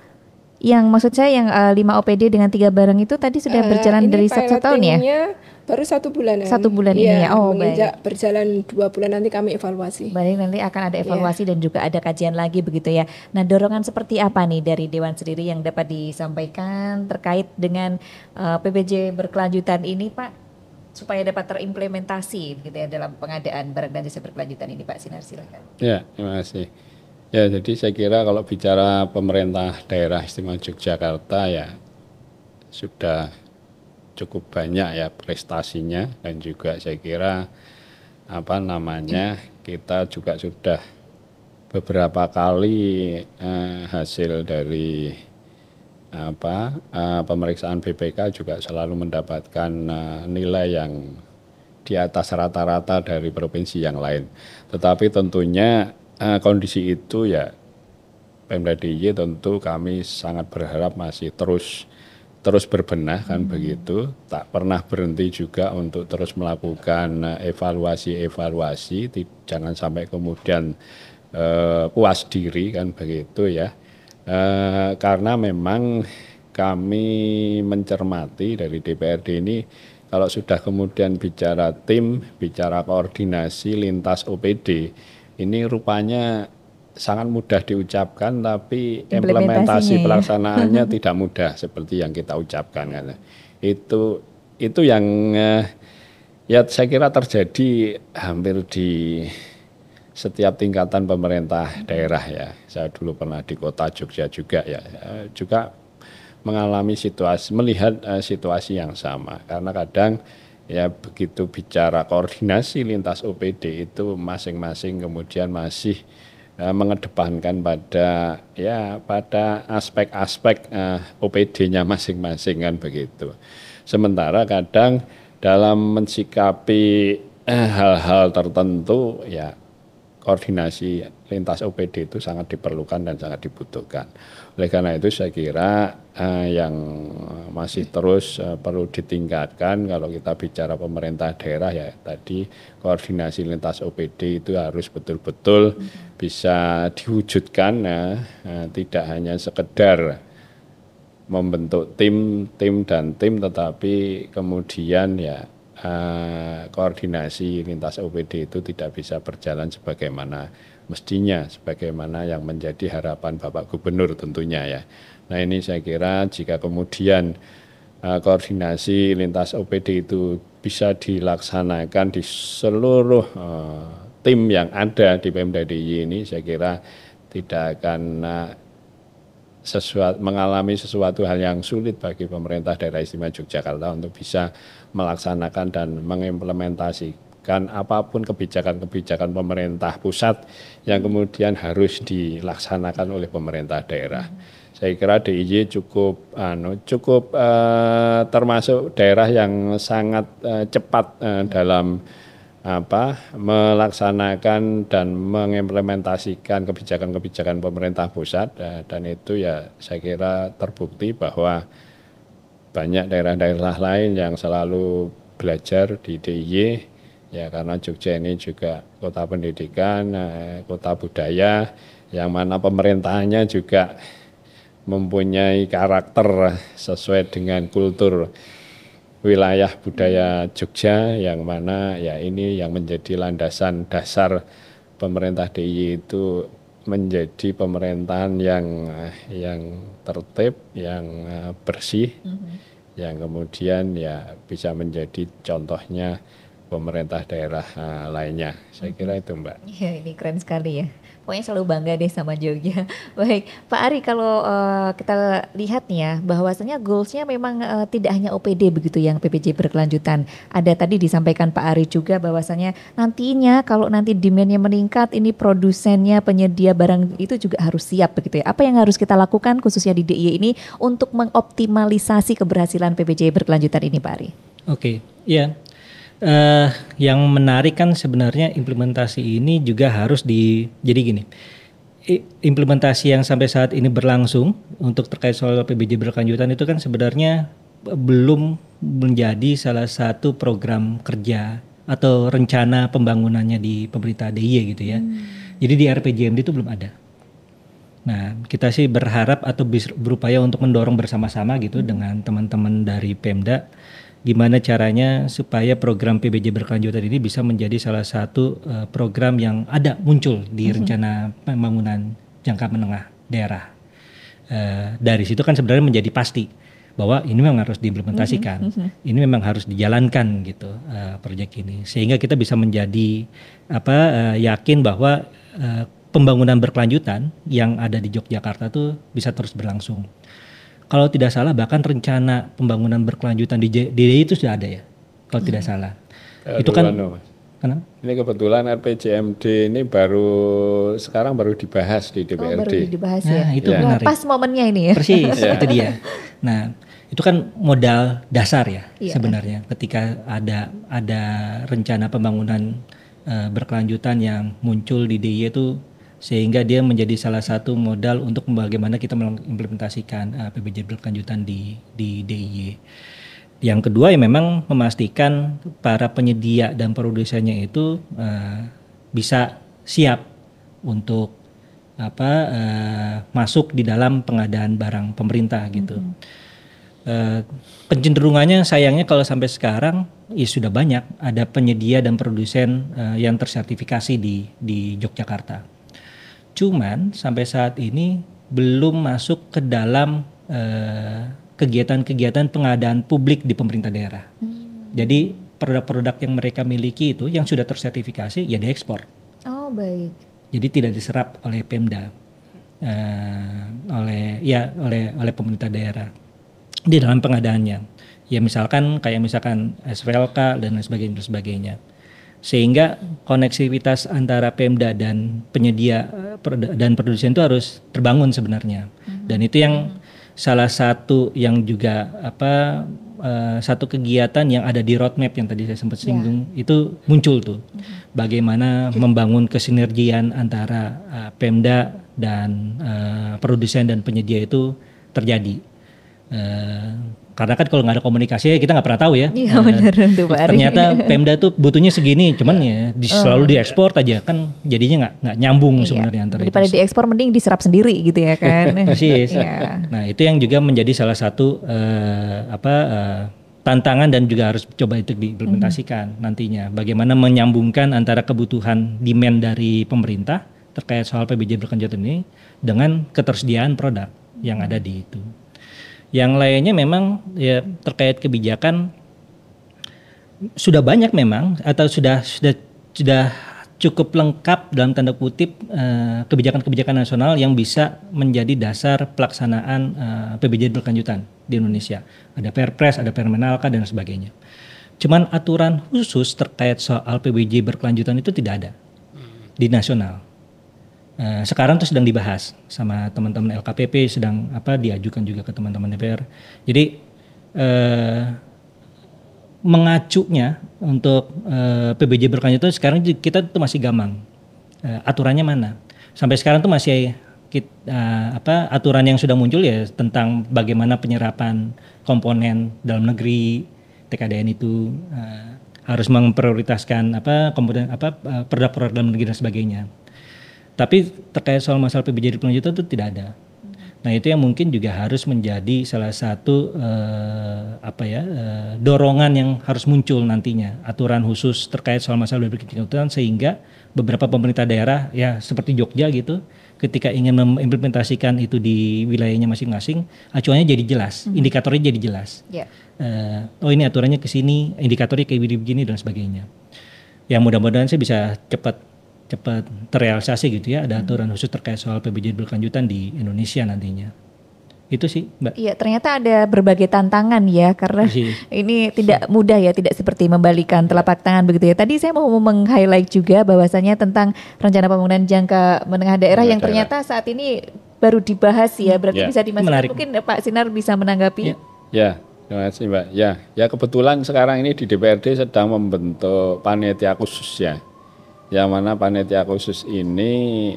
[SPEAKER 4] Yang maksud saya yang 5 OPD dengan 3 barang itu tadi sudah berjalan dari 1 tahun ya?
[SPEAKER 1] Baru 1 bulan.
[SPEAKER 4] 1 bulan ini ya. Oh
[SPEAKER 1] baik. Berjalan 2 bulan nanti kami evaluasi.
[SPEAKER 4] Baik, nanti akan ada evaluasi dan juga ada kajian lagi begitu ya. Nah dorongan seperti apa nih dari Dewan sendiri yang dapat disampaikan terkait dengan PPJ berkelanjutan ini Pak, supaya dapat terimplementasi gitu ya dalam pengadaan barang dan jasa berkelanjutan ini Pak Sinar, silakan.
[SPEAKER 2] Ya, terima kasih. Ya, jadi saya kira kalau bicara pemerintah daerah istimewa Yogyakarta ya sudah cukup banyak ya prestasinya, dan juga saya kira kita juga sudah beberapa kali hasil dari pemeriksaan BPK juga selalu mendapatkan nilai yang di atas rata-rata dari provinsi yang lain. Tetapi tentunya kondisi itu ya Pemda DIY tentu kami sangat berharap masih terus berbenah kan begitu, tak pernah berhenti juga untuk terus melakukan evaluasi, jangan sampai kemudian puas diri kan begitu ya. Karena memang kami mencermati dari DPRD ini, kalau sudah kemudian bicara tim, bicara koordinasi lintas OPD, ini rupanya sangat mudah diucapkan, tapi implementasi pelaksanaannya tidak mudah seperti yang kita ucapkan. Itu yang ya saya kira terjadi hampir di setiap tingkatan pemerintah daerah ya. Saya dulu pernah di kota Jogja juga ya, juga mengalami melihat situasi yang sama. Karena kadang ya begitu bicara koordinasi lintas OPD itu masing-masing kemudian masih mengedepankan pada aspek-aspek OPD-nya masing-masing kan begitu. Sementara kadang dalam mensikapi hal-hal tertentu ya koordinasi lintas OPD itu sangat diperlukan dan sangat dibutuhkan. Oleh karena itu saya kira yang masih terus perlu ditingkatkan kalau kita bicara pemerintah daerah ya tadi koordinasi lintas OPD itu harus betul-betul bisa diwujudkan tidak hanya sekedar membentuk tim tetapi kemudian ya koordinasi lintas OPD itu tidak bisa berjalan sebagaimana mestinya, sebagaimana yang menjadi harapan Bapak Gubernur tentunya ya. Nah ini saya kira jika kemudian koordinasi lintas OPD itu bisa dilaksanakan di seluruh tim yang ada di Pemda DIY ini, saya kira tidak akan mengalami sesuatu hal yang sulit bagi pemerintah daerah istimewa Yogyakarta untuk bisa melaksanakan dan mengimplementasikan apapun kebijakan-kebijakan pemerintah pusat yang kemudian harus dilaksanakan oleh pemerintah daerah. Saya kira DIY cukup termasuk daerah yang sangat cepat dalam melaksanakan dan mengimplementasikan kebijakan-kebijakan pemerintah pusat, dan itu ya saya kira terbukti bahwa banyak daerah-daerah lain yang selalu belajar di DIY ya, karena Jogja ini juga kota pendidikan, kota budaya yang mana pemerintahannya juga mempunyai karakter sesuai dengan kultur wilayah budaya Jogja, yang mana ya ini yang menjadi landasan dasar pemerintah DIY itu menjadi pemerintahan yang tertib, yang bersih, yang kemudian ya bisa menjadi contohnya pemerintah daerah lainnya. Saya kira itu, Mbak.
[SPEAKER 4] Ya, ini keren sekali ya. Pokoknya selalu bangga deh sama Jogja. Baik, Pak Ari, kalau kita lihat nih ya, bahwasanya goalsnya memang tidak hanya OPD begitu yang PPJ berkelanjutan. Ada tadi disampaikan Pak Ari juga bahwasanya nantinya kalau nanti demand-nya meningkat, ini produsennya, penyedia barang itu juga harus siap begitu ya. Apa yang harus kita lakukan khususnya di DIY ini untuk mengoptimalisasi keberhasilan PPJ berkelanjutan ini, Pak Ari?
[SPEAKER 3] Oke, ya. Yang menarik kan sebenarnya implementasi ini juga harus jadi gini, implementasi yang sampai saat ini berlangsung untuk terkait soal PBJ berkelanjutan itu kan sebenarnya belum menjadi salah satu program kerja atau rencana pembangunannya di pemerintah DIY gitu ya. Jadi di RPJMD itu belum ada. Nah, kita sih berharap atau berupaya untuk mendorong bersama-sama gitu dengan teman-teman dari Pemda, gimana caranya supaya program PBJ berkelanjutan ini bisa menjadi salah satu program yang muncul di rencana pembangunan jangka menengah daerah. Dari situ kan sebenarnya menjadi pasti bahwa ini memang harus diimplementasikan, ini memang harus dijalankan gitu proyek ini, sehingga kita bisa menjadi yakin bahwa pembangunan berkelanjutan yang ada di Yogyakarta tuh bisa terus berlangsung. Kalau tidak salah bahkan rencana pembangunan berkelanjutan di DIY itu sudah ada ya, kalau tidak salah. Itu kan, kenapa?
[SPEAKER 2] Ini kebetulan RPJMD ini sekarang baru dibahas di DPRD.
[SPEAKER 4] Baru dibahas ya.
[SPEAKER 3] Nah, itu menarik.
[SPEAKER 4] Pas momennya ini ya.
[SPEAKER 3] Persis, itu dia. Nah, itu kan modal dasar ya sebenarnya. Ketika ada rencana pembangunan berkelanjutan yang muncul di DIY itu, sehingga dia menjadi salah satu modal untuk bagaimana kita mengimplementasikan PBJ berkelanjutan di DIY. Yang kedua ya memang memastikan para penyedia dan produsennya itu bisa siap untuk masuk di dalam pengadaan barang pemerintah gitu. Pencenderungannya sayangnya kalau sampai sekarang ya sudah banyak ada penyedia dan produsen yang tersertifikasi di Yogyakarta. Cuman sampai saat ini belum masuk ke dalam kegiatan-kegiatan pengadaan publik di pemerintah daerah. Jadi produk-produk yang mereka miliki itu yang sudah tersertifikasi ya diekspor.
[SPEAKER 4] Oh baik.
[SPEAKER 3] Jadi tidak diserap oleh Pemda, oleh pemerintah daerah di dalam pengadaannya. Ya misalkan SVLK dan lain sebagainya. Sehingga koneksivitas antara Pemda dan penyedia dan produsen itu harus terbangun sebenarnya. Dan itu yang salah satu yang juga satu kegiatan yang ada di roadmap yang tadi saya sempat singgung itu muncul tuh. Bagaimana membangun kesinergian antara Pemda dan produsen dan penyedia itu terjadi. Karena kan kalau nggak ada komunikasi kita nggak pernah tahu ya.
[SPEAKER 4] Iya benar tuh Pak Ari.
[SPEAKER 3] Ternyata Pemda tuh butuhnya segini, cuman ya selalu diekspor aja kan jadinya nggak nyambung sebenarnya antara
[SPEAKER 4] daripada itu. Diekspor mending diserap sendiri gitu ya kan.
[SPEAKER 3] Persis. Nah itu yang juga menjadi salah satu tantangan dan juga harus coba itu diimplementasikan nantinya. Bagaimana menyambungkan antara kebutuhan demand dari pemerintah terkait soal PBJ berkelanjutan ini dengan ketersediaan produk yang ada di itu. Yang lainnya memang ya terkait kebijakan sudah banyak memang atau sudah cukup lengkap dalam tanda kutip kebijakan-kebijakan nasional yang bisa menjadi dasar pelaksanaan PBJ berkelanjutan di Indonesia. Ada Perpres, ada Permenalka dan sebagainya. Cuman aturan khusus terkait soal PBJ berkelanjutan itu tidak ada di nasional. Sekarang itu sedang dibahas sama teman-teman LKPP, sedang diajukan juga ke teman-teman DPR. Jadi mengacunya untuk PBJ berkelanjutan sekarang kita tuh masih gamang. Aturannya mana? Sampai sekarang tuh masih aturan yang sudah muncul ya tentang bagaimana penyerapan komponen dalam negeri TKDN itu harus memprioritaskan komponen produk-produk dalam negeri dan sebagainya. Tapi terkait soal masalah PBJ berkelanjutan itu tidak ada. Nah itu yang mungkin juga harus menjadi salah satu dorongan yang harus muncul nantinya, aturan khusus terkait soal masalah berkelanjutan, sehingga beberapa pemerintah daerah ya seperti Jogja gitu, ketika ingin mengimplementasikan itu di wilayahnya masing-masing, acuannya jadi jelas, indikatornya jadi jelas. Oh ini aturannya ke sini, indikatornya kayak begini dan sebagainya. Ya mudah-mudahan sih bisa cepat terrealisasi gitu ya, ada aturan khusus terkait soal PBJ berkelanjutan di Indonesia nantinya. Itu sih Mbak. Iya,
[SPEAKER 4] ternyata ada berbagai tantangan ya, karena ini tidak mudah ya, tidak seperti membalikan telapak tangan begitu ya. Tadi saya mau meng-highlight juga bahwasanya tentang rencana pembangunan jangka menengah daerah yang ternyata saat ini baru dibahas ya, berarti bisa dimaksudkan mungkin Pak Sinar bisa menanggapi.
[SPEAKER 2] Ya, terima kasih Mbak. Ya kebetulan sekarang ini di DPRD sedang membentuk panitia khusus ya. Yang mana panitia khusus ini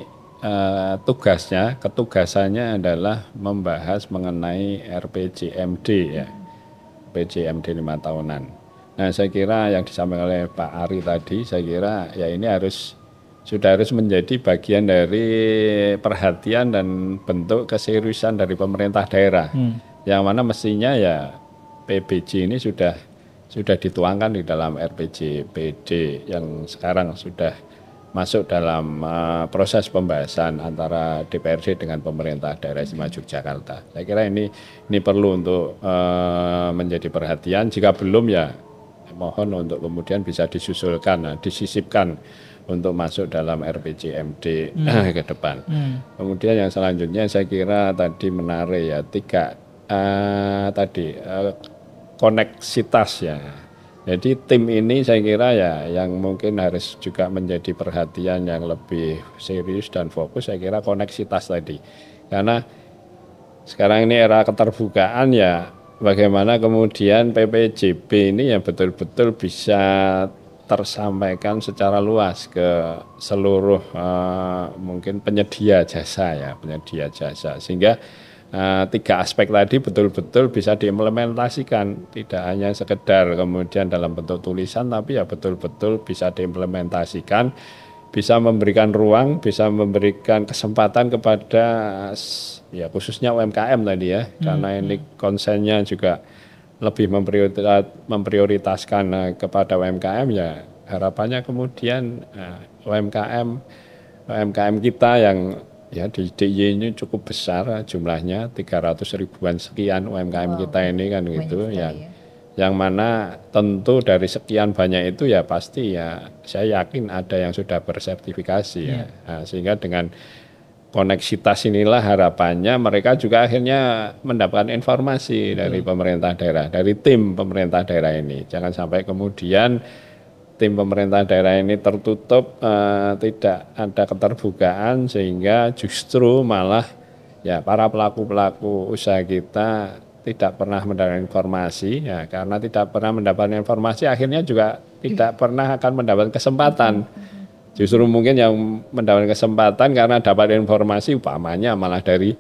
[SPEAKER 2] ketugasannya adalah membahas mengenai RPJMD ya, RPJMD 5 tahunan. Nah saya kira yang disampaikan oleh Pak Ari tadi, saya kira ya ini sudah harus menjadi bagian dari perhatian dan bentuk keseriusan dari pemerintah daerah. Yang mana mestinya ya PBJ ini sudah dituangkan di dalam RPJPD yang sekarang sudah masuk dalam proses pembahasan antara DPRD dengan pemerintah daerah istimewa Yogyakarta. Saya kira ini perlu untuk menjadi perhatian. Jika belum ya mohon untuk kemudian bisa disusulkan, disisipkan untuk masuk dalam RPJMD ke depan. Kemudian yang selanjutnya saya kira tadi menarik ya, koneksitas ya. Jadi tim ini saya kira ya yang mungkin harus juga menjadi perhatian yang lebih serius dan fokus, saya kira koneksitas tadi. Karena sekarang ini era keterbukaan ya, bagaimana kemudian PPJB ini yang betul-betul bisa tersampaikan secara luas ke seluruh mungkin penyedia jasa sehingga 3 aspek tadi betul-betul bisa diimplementasikan, tidak hanya sekedar kemudian dalam bentuk tulisan, tapi ya betul-betul bisa diimplementasikan, bisa memberikan ruang, bisa memberikan kesempatan kepada ya khususnya UMKM tadi ya, karena ini konsennya juga lebih memprioritaskan kepada UMKM ya, harapannya kemudian UMKM kita yang ya di DIY ini cukup besar jumlahnya, 300 ribuan sekian UMKM kita ini kan gitu yang mana tentu dari sekian banyak itu ya pasti ya saya yakin ada yang sudah bersertifikasi ya. Nah, sehingga dengan koneksitas inilah harapannya mereka juga akhirnya mendapatkan informasi dari pemerintah daerah, dari tim pemerintah daerah ini. Jangan sampai kemudian tim pemerintah daerah ini tertutup, tidak ada keterbukaan sehingga justru malah ya para pelaku usaha kita tidak pernah mendapatkan informasi ya, karena tidak pernah mendapatkan informasi akhirnya juga tidak pernah akan mendapatkan kesempatan. Justru mungkin yang mendapatkan kesempatan karena dapat informasi umpamanya malah dari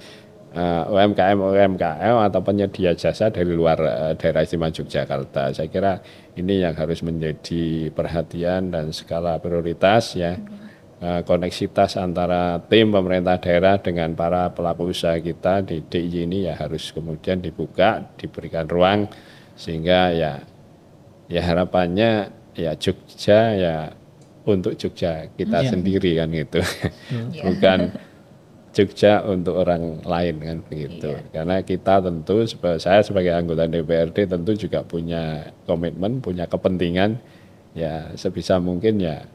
[SPEAKER 2] UMKM atau penyedia jasa dari luar daerah istimewa Yogyakarta. Saya kira ini yang harus menjadi perhatian dan skala prioritas ya, koneksitas antara tim pemerintah daerah dengan para pelaku usaha kita di DIY ini ya harus kemudian dibuka, diberikan ruang sehingga ya harapannya ya Jogja ya untuk Jogja kita sendiri kan gitu, bukan Jogja untuk orang lain kan begitu. Karena kita tentu, saya sebagai anggota DPRD tentu juga punya komitmen, punya kepentingan ya sebisa mungkin ya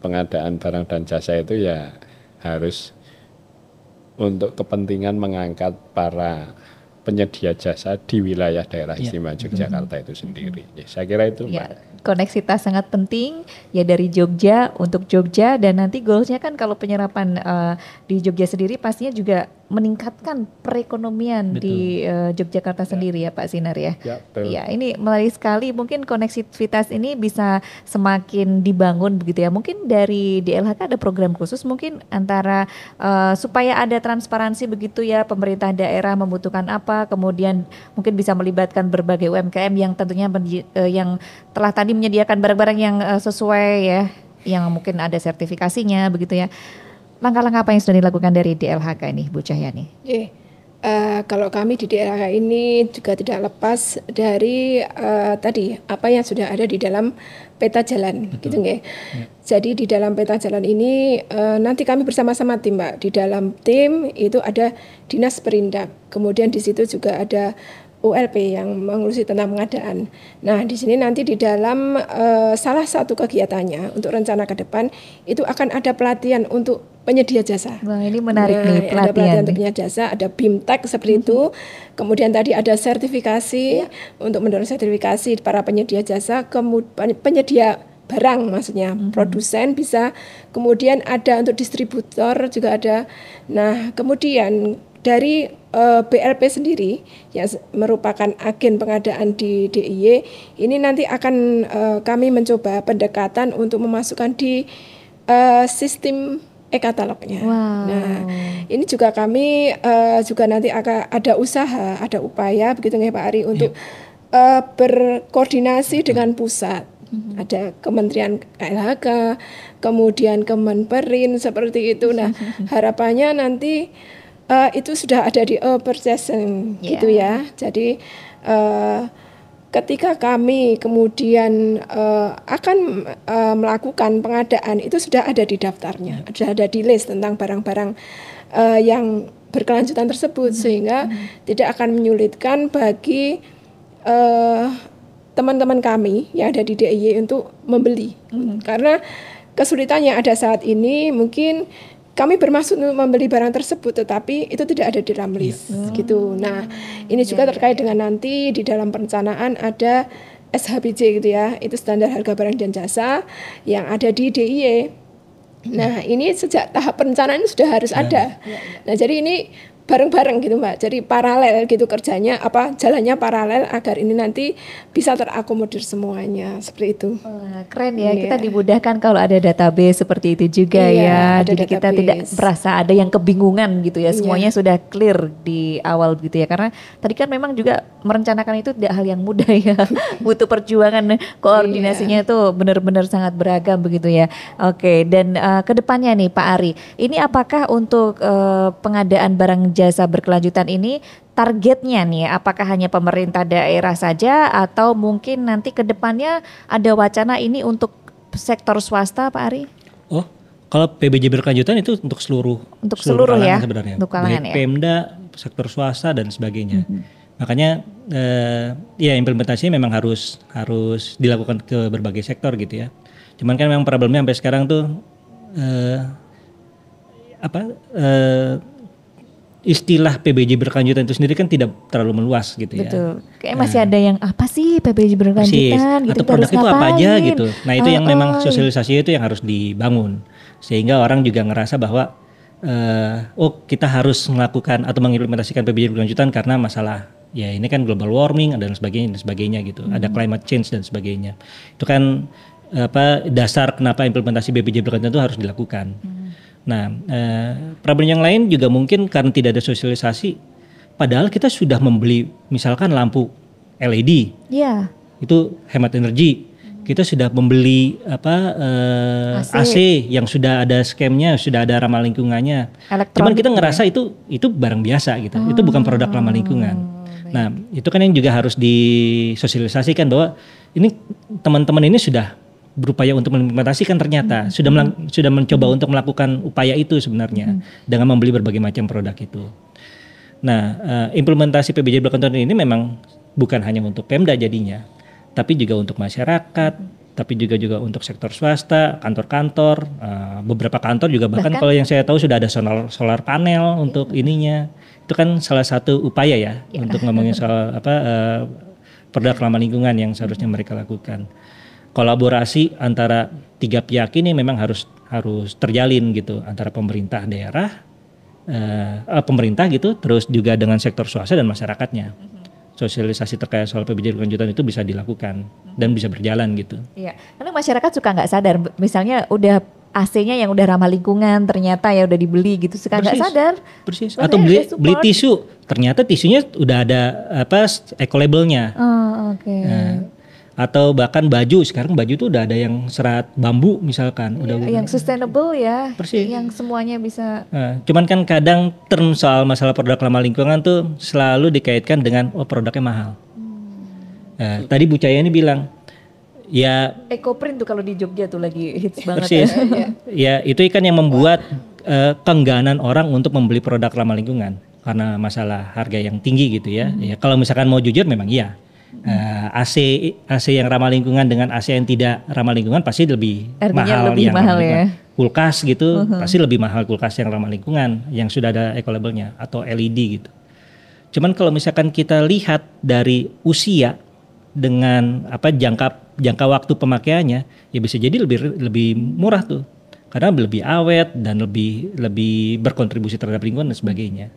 [SPEAKER 2] pengadaan barang dan jasa itu ya harus untuk kepentingan mengangkat para penyedia jasa di wilayah daerah istimewa Yogyakarta itu sendiri. Ya, saya kira itu
[SPEAKER 4] Ya,
[SPEAKER 2] Mbak.
[SPEAKER 4] koneksitas sangat penting ya dari Jogja untuk Jogja, dan nanti goalsnya kan kalau penyerapan di Jogja sendiri pastinya juga meningkatkan perekonomian di Yogyakarta sendiri ya Pak Sinar ya.
[SPEAKER 2] Ya, betul.
[SPEAKER 4] Ya, ini menarik sekali. Mungkin koneksivitas ini bisa semakin dibangun begitu ya. Mungkin dari DLHK ada program khusus mungkin antara supaya ada transparansi begitu ya, pemerintah daerah membutuhkan apa, kemudian mungkin bisa melibatkan berbagai UMKM yang tentunya yang telah tadi menyediakan barang-barang yang sesuai ya, yang mungkin ada sertifikasinya begitu ya. Langkah-langkah apa yang sudah dilakukan dari DLHK ini, Bu Cahyani?
[SPEAKER 1] Kalau kami di DLHK ini juga tidak lepas dari tadi apa yang sudah ada di dalam peta jalan, gitu nggih. Jadi di dalam peta jalan ini nanti kami bersama-sama tim, Mbak. Di dalam tim itu ada Dinas Perindak, kemudian di situ juga ada ULP yang mengurusi tentang pengadaan. Nah, di sini nanti di dalam salah satu kegiatannya untuk rencana ke depan itu akan ada pelatihan untuk penyedia jasa.
[SPEAKER 4] Wah, ini menarik nih
[SPEAKER 1] Ada pelatihan
[SPEAKER 4] pelatihan.
[SPEAKER 1] untuk penyedia jasa, ada BIMTEK seperti itu. Kemudian tadi ada sertifikasi untuk mendorong sertifikasi para penyedia jasa, kemudian penyedia barang maksudnya produsen bisa, kemudian ada untuk distributor juga ada. Nah, kemudian dari BLP sendiri yang merupakan agen pengadaan di DIY ini nanti akan kami mencoba pendekatan untuk memasukkan di sistem e-katalognya.
[SPEAKER 4] Wow.
[SPEAKER 1] Nah, ini juga kami juga nanti akan ada usaha, ada upaya begitu nggih Pak Ari untuk berkoordinasi dengan pusat. Ada Kementerian KLHK, kemudian Kemenperin seperti itu. Nah, harapannya nanti itu sudah ada di purchasing gitu ya. Jadi ketika kami kemudian akan melakukan pengadaan itu sudah ada di daftarnya, sudah ada di list tentang barang-barang yang berkelanjutan tersebut sehingga tidak akan menyulitkan bagi teman-teman kami yang ada di DIY untuk membeli. Karena kesulitan yang ada saat ini mungkin kami bermaksud untuk membeli barang tersebut, tetapi itu tidak ada di dalam list, gitu. Nah, ini juga terkait dengan nanti di dalam perencanaan ada SHBJ gitu ya, itu standar harga barang dan jasa yang ada di DIY. Nah, ini sejak tahap perencanaan sudah harus ada. Nah, jadi ini bareng-bareng gitu Mbak, jadi paralel gitu kerjanya, jalannya paralel agar ini nanti bisa terakomodir semuanya, seperti itu.
[SPEAKER 4] Wah, keren ya, kita dimudahkan kalau ada database seperti itu juga ya, jadi kita tidak merasa ada yang kebingungan gitu ya, semuanya sudah clear di awal gitu ya, karena tadi kan memang juga merencanakan itu tidak hal yang mudah ya, butuh perjuangan, koordinasinya itu benar-benar sangat beragam begitu ya. Oke, dan kedepannya nih Pak Ari, ini apakah untuk pengadaan barang jasa berkelanjutan ini targetnya nih apakah hanya pemerintah daerah saja atau mungkin nanti ke depannya ada wacana ini untuk sektor swasta Pak Ari?
[SPEAKER 3] Oh, kalau PBJ berkelanjutan itu untuk seluruh
[SPEAKER 4] ya
[SPEAKER 3] sebenarnya.
[SPEAKER 4] Untuk kalangan ya.
[SPEAKER 3] Pemda, sektor swasta dan sebagainya. Makanya ya implementasinya memang harus dilakukan ke berbagai sektor gitu ya. Cuman kan memang problemnya sampai sekarang tuh istilah PBJ berkelanjutan itu sendiri kan tidak terlalu meluas gitu ya.
[SPEAKER 4] Betul. Kayak masih ada yang apa sih PBJ berkelanjutan gitu,
[SPEAKER 3] atau produk itu apa aja gitu. Nah, itu yang memang sosialisasi itu yang harus dibangun. Sehingga orang juga ngerasa bahwa kita harus melakukan atau mengimplementasikan PBJ berkelanjutan karena masalah ya ini kan global warming dan sebagainya gitu. Ada climate change dan sebagainya. Itu kan dasar kenapa implementasi PBJ berkelanjutan itu harus dilakukan. Nah, problem yang lain juga mungkin karena tidak ada sosialisasi. Padahal kita sudah membeli misalkan lampu LED, itu hemat energi. Kita sudah membeli AC yang sudah ada skemnya, sudah ada ramah lingkungannya. Cuman kita ngerasa itu barang biasa gitu. Itu bukan produk ramah lingkungan. Nah, itu kan yang juga harus disosialisasikan bahwa ini teman-teman ini sudah berupaya untuk mengimplementasikan ternyata sudah mencoba untuk melakukan upaya itu sebenarnya dengan membeli berbagai macam produk itu. Nah, implementasi PBJ berkelanjutan ini memang bukan hanya untuk Pemda jadinya, tapi juga untuk masyarakat, tapi juga untuk sektor swasta, kantor-kantor, beberapa kantor juga bahkan kalau yang saya tahu sudah ada solar panel untuk ininya. Itu kan salah satu upaya ya untuk ngomongin soal produk ramah lingkungan yang seharusnya mereka lakukan. Kolaborasi antara tiga pihak ini memang harus terjalin gitu, antara pemerintah daerah, pemerintah gitu, terus juga dengan sektor swasta dan masyarakatnya. Sosialisasi terkait soal PBJ berkelanjutan itu bisa dilakukan dan bisa berjalan gitu.
[SPEAKER 4] Iya, karena masyarakat suka nggak sadar, misalnya udah AC-nya yang udah ramah lingkungan ternyata ya udah dibeli gitu, suka nggak sadar.
[SPEAKER 3] Persis. Atau beli tisu, ternyata tisunya udah ada eco-labelnya.
[SPEAKER 4] Oh, oke.
[SPEAKER 3] Atau bahkan baju, sekarang baju tuh udah ada yang serat bambu misalkan,
[SPEAKER 4] yang sustainable ya,
[SPEAKER 3] persis.
[SPEAKER 4] Yang semuanya bisa.
[SPEAKER 3] Cuman kan kadang term soal masalah produk ramah lingkungan tuh selalu dikaitkan dengan produknya mahal. Tadi Bu Cahya ini bilang ya
[SPEAKER 4] EcoPrint tuh kalau di Jogja tuh lagi hits banget.
[SPEAKER 3] Persis. Ya itu kan yang membuat keengganan orang untuk membeli produk ramah lingkungan karena masalah harga yang tinggi gitu ya. Ya kalau misalkan mau jujur memang iya. AC yang ramah lingkungan dengan AC yang tidak ramah lingkungan pasti lebih mahal yang
[SPEAKER 4] mahal ya.
[SPEAKER 3] Kulkas gitu pasti lebih mahal kulkas yang ramah lingkungan yang sudah ada eco-labelnya atau LED gitu. Cuman kalau misalkan kita lihat dari usia dengan jangka waktu pemakaiannya ya bisa jadi lebih murah tuh karena lebih awet dan lebih berkontribusi terhadap lingkungan dan sebagainya.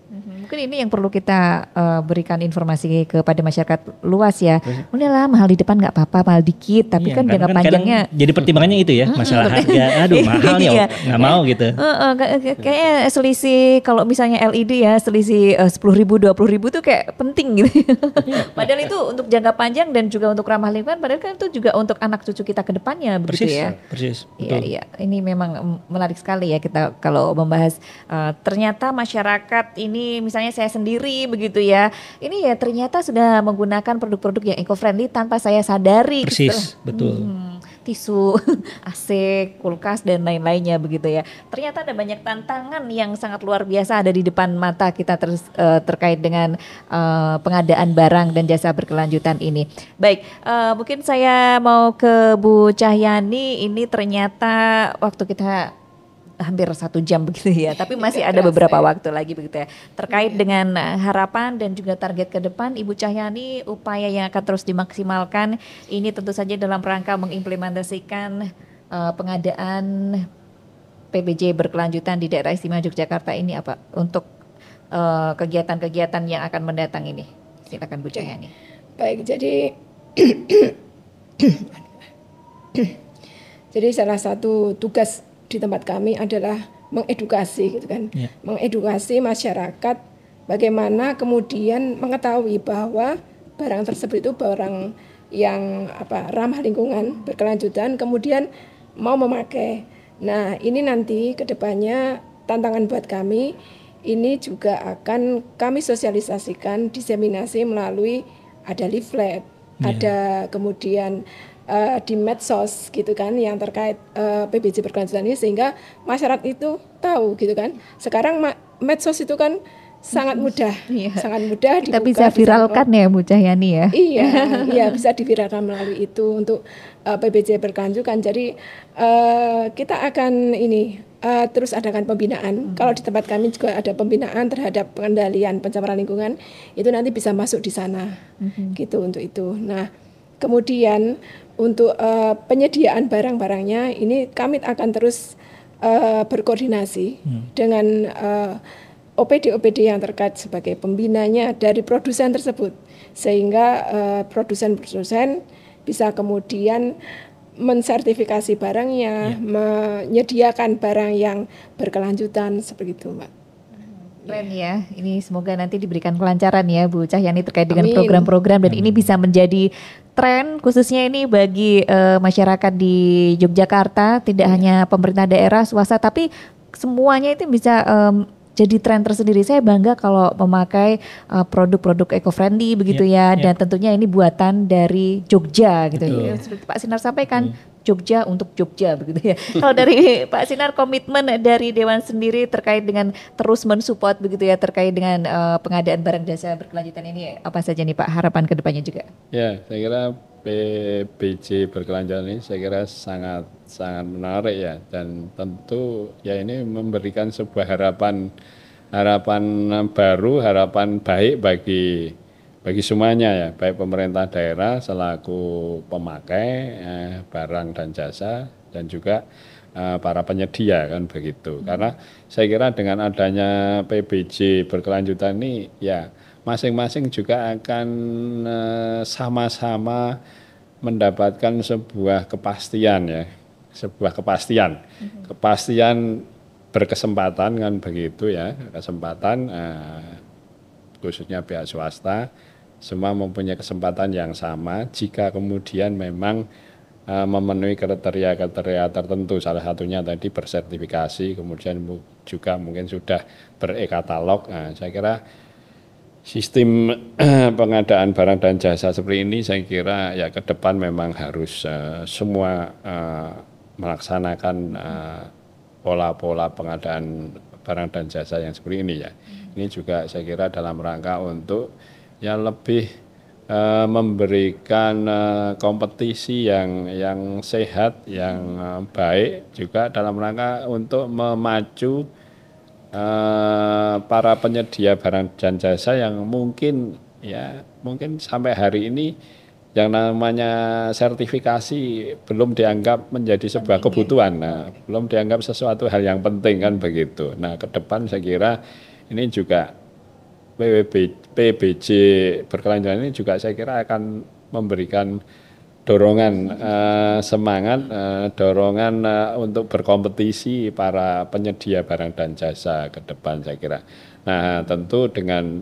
[SPEAKER 4] Mungkin ini yang perlu kita berikan informasi kepada masyarakat luas ya. Udahlah mahal di depan nggak apa-apa, mahal dikit, tapi kan jangka panjangnya.
[SPEAKER 3] Jadi pertimbangannya itu ya, masalah harga. Aduh mahal nih, nggak mau gitu.
[SPEAKER 4] Kayaknya selisih kalau misalnya LED ya selisih 10.000, 20.000 tuh kayak penting gitu. Padahal itu untuk jangka panjang dan juga untuk ramah lingkungan. Padahal kan itu juga untuk anak cucu kita ke depannya begitu ya.
[SPEAKER 3] Persis.
[SPEAKER 4] Iya. Ini memang menarik sekali ya kita kalau membahas ternyata masyarakat ini misalnya saya sendiri begitu ya, ini ya ternyata sudah menggunakan produk-produk yang eco-friendly tanpa saya sadari.
[SPEAKER 3] Persis, betul.
[SPEAKER 4] Tisu, AC, kulkas dan lain-lainnya begitu ya. Ternyata ada banyak tantangan yang sangat luar biasa ada di depan mata kita terkait dengan pengadaan barang dan jasa berkelanjutan ini. Baik, mungkin saya mau ke Bu Cahyani. Ini ternyata waktu kita hampir 1 jam begitu ya, tapi masih ada beberapa waktu lagi begitu ya. Terkait dengan harapan dan juga target ke depan, Ibu Cahyani, upaya yang akan terus dimaksimalkan ini tentu saja dalam rangka mengimplementasikan pengadaan PBJ berkelanjutan di daerah istimewa Yogyakarta ini apa untuk kegiatan-kegiatan yang akan mendatang ini. Silakan Bu Cahyani.
[SPEAKER 1] Baik, jadi salah satu tugas di tempat kami adalah mengedukasi gitu kan. Mengedukasi masyarakat bagaimana kemudian mengetahui bahwa barang tersebut itu barang yang ramah lingkungan, berkelanjutan, kemudian mau memakai. Nah, ini nanti kedepannya tantangan buat kami, ini juga akan kami sosialisasikan, diseminasi melalui ada leaflet, ada kemudian di medsos gitu kan yang terkait PBJ berkelanjutan ini sehingga masyarakat itu tahu gitu kan. Sekarang medsos itu kan sangat mudah, sangat mudah dibuka.
[SPEAKER 4] Kita bisa viralkan ya Bu Cahyani ya.
[SPEAKER 1] Iya bisa diviralkan melalui itu untuk PBJ berkelanjutan. Jadi kita akan terus adakan pembinaan. Kalau di tempat kami juga ada pembinaan terhadap pengendalian pencemaran lingkungan, itu nanti bisa masuk di sana gitu untuk itu. Nah, kemudian untuk penyediaan barang-barangnya ini kami akan terus berkoordinasi dengan OPD yang terkait sebagai pembinanya dari produsen tersebut sehingga produsen-produsen bisa kemudian mensertifikasi barangnya, menyediakan barang yang berkelanjutan seperti itu, Mbak.
[SPEAKER 4] Keren ya, ini semoga nanti diberikan kelancaran ya Bu Cahyani terkait dengan program-program dan ini bisa menjadi tren khususnya ini bagi masyarakat di Yogyakarta, tidak hanya pemerintah daerah, swasta, tapi semuanya itu bisa jadi tren tersendiri. Saya bangga kalau memakai produk-produk eco-friendly begitu ya, dan tentunya ini buatan dari Jogja gitu ya. Seperti Pak Sinar sampaikan, Jogja untuk Jogja begitu ya. Kalau dari Pak Sinar, komitmen dari Dewan sendiri terkait dengan terus mensupport begitu ya terkait dengan pengadaan barang jasa berkelanjutan ini apa saja nih Pak, harapan kedepannya juga?
[SPEAKER 2] Ya, saya kira PBJ berkelanjutan ini saya kira sangat menarik ya, dan tentu ya ini memberikan sebuah harapan baru, harapan baik bagi semuanya ya, baik pemerintah daerah selaku pemakai barang dan jasa, dan juga para penyedia kan begitu. Karena saya kira dengan adanya PBJ berkelanjutan ini ya masing-masing juga akan sama-sama mendapatkan sebuah kepastian ya, kepastian berkesempatan kan begitu ya, kesempatan khususnya pihak swasta semua mempunyai kesempatan yang sama jika kemudian memang memenuhi kriteria tertentu, salah satunya tadi bersertifikasi, kemudian juga mungkin sudah ber-e-katalog. Nah, saya kira sistem pengadaan barang dan jasa seperti ini saya kira ya ke depan memang harus semua melaksanakan pola-pola pengadaan barang dan jasa yang seperti ini ya. Ini juga saya kira dalam rangka untuk ya lebih memberikan kompetisi yang sehat, yang baik, juga dalam rangka untuk memacu para penyedia barang dan jasa yang mungkin sampai hari ini yang namanya sertifikasi belum dianggap menjadi sebuah kebutuhan, belum dianggap sesuatu hal yang penting kan begitu. Nah, ke depan saya kira ini juga PBJ berkelanjutan ini juga saya kira akan memberikan dorongan semangat, dorongan untuk berkompetisi para penyedia barang dan jasa ke depan saya kira. Nah, tentu dengan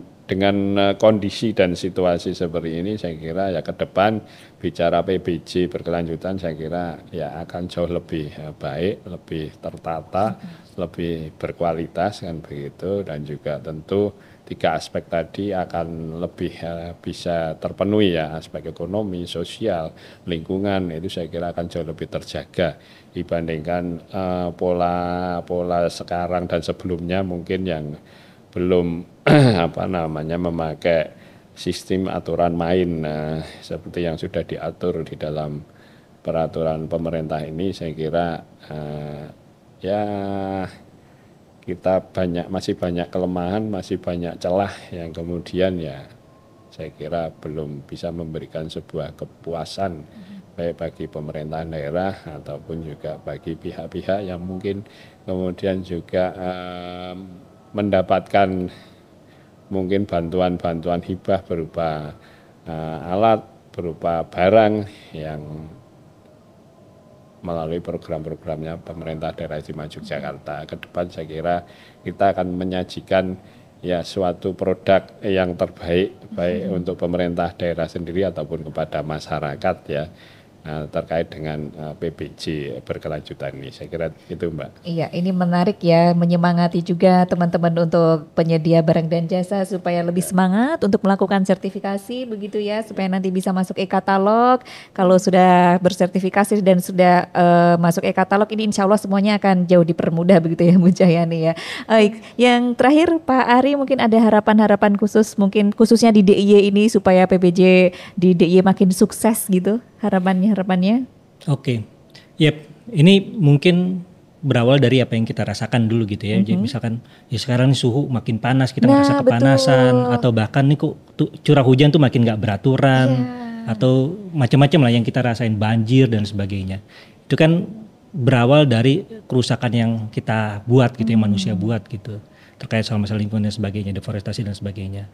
[SPEAKER 2] kondisi dan situasi seperti ini saya kira ya ke depan bicara PBJ berkelanjutan saya kira ya akan jauh lebih baik, lebih tertata, lebih berkualitas kan begitu, dan juga tentu 3 aspek tadi akan lebih bisa terpenuhi ya, aspek ekonomi, sosial, lingkungan, itu saya kira akan jauh lebih terjaga dibandingkan pola sekarang dan sebelumnya mungkin yang belum memakai sistem aturan main seperti yang sudah diatur di dalam peraturan pemerintah ini. Saya kira ya kita masih banyak kelemahan, masih banyak celah yang kemudian ya saya kira belum bisa memberikan sebuah kepuasan baik bagi pemerintahan daerah ataupun juga bagi pihak-pihak yang mungkin kemudian juga mendapatkan mungkin bantuan hibah berupa alat, berupa barang yang melalui program-programnya pemerintah daerah istimewa Yogyakarta. Ke depan saya kira kita akan menyajikan ya suatu produk yang terbaik baik untuk pemerintah daerah sendiri ataupun kepada masyarakat ya. Terkait dengan PBJ berkelanjutan ini. Saya kira itu Mbak.
[SPEAKER 4] Iya, ini menarik ya, menyemangati juga teman-teman untuk penyedia barang dan jasa supaya lebih semangat untuk melakukan sertifikasi begitu ya, supaya nanti bisa masuk e-katalog. Kalau sudah bersertifikasi dan sudah masuk e-katalog ini insya Allah semuanya akan jauh dipermudah begitu ya Bu Cahyani ya. Yang terakhir Pak Ari, mungkin ada harapan-harapan khusus mungkin khususnya di DIY ini supaya PBJ di DIY makin sukses gitu. Harapannya?
[SPEAKER 3] Oke, ini mungkin berawal dari apa yang kita rasakan dulu gitu ya. Jadi misalkan ya sekarang ini suhu makin panas, kita merasa kepanasan, atau bahkan nih kok curah hujan tuh makin nggak beraturan, atau macam-macam lah yang kita rasain, banjir dan sebagainya. Itu kan berawal dari kerusakan yang kita buat gitu, yang manusia buat gitu, terkait sama masalah lingkungan dan sebagainya, deforestasi dan sebagainya.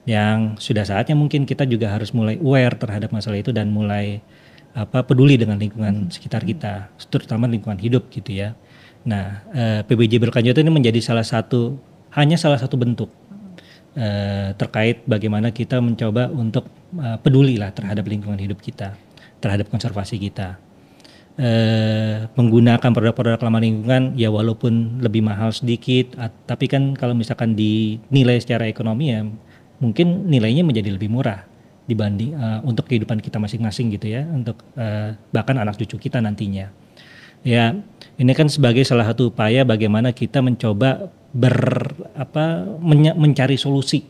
[SPEAKER 3] Yang sudah saatnya mungkin kita juga harus mulai aware terhadap masalah itu dan mulai peduli dengan lingkungan sekitar kita, terutama lingkungan hidup gitu ya. Nah, PBJ berkelanjutan ini menjadi hanya salah satu bentuk terkait bagaimana kita mencoba untuk peduli lah terhadap lingkungan hidup kita, terhadap konservasi kita. Menggunakan produk-produk ramah lingkungan ya walaupun lebih mahal sedikit, tapi kan kalau misalkan dinilai secara ekonomi ya mungkin nilainya menjadi lebih murah dibanding untuk kehidupan kita masing-masing gitu ya, untuk bahkan anak cucu kita nantinya. Ya, ini kan sebagai salah satu upaya bagaimana kita mencoba mencari solusi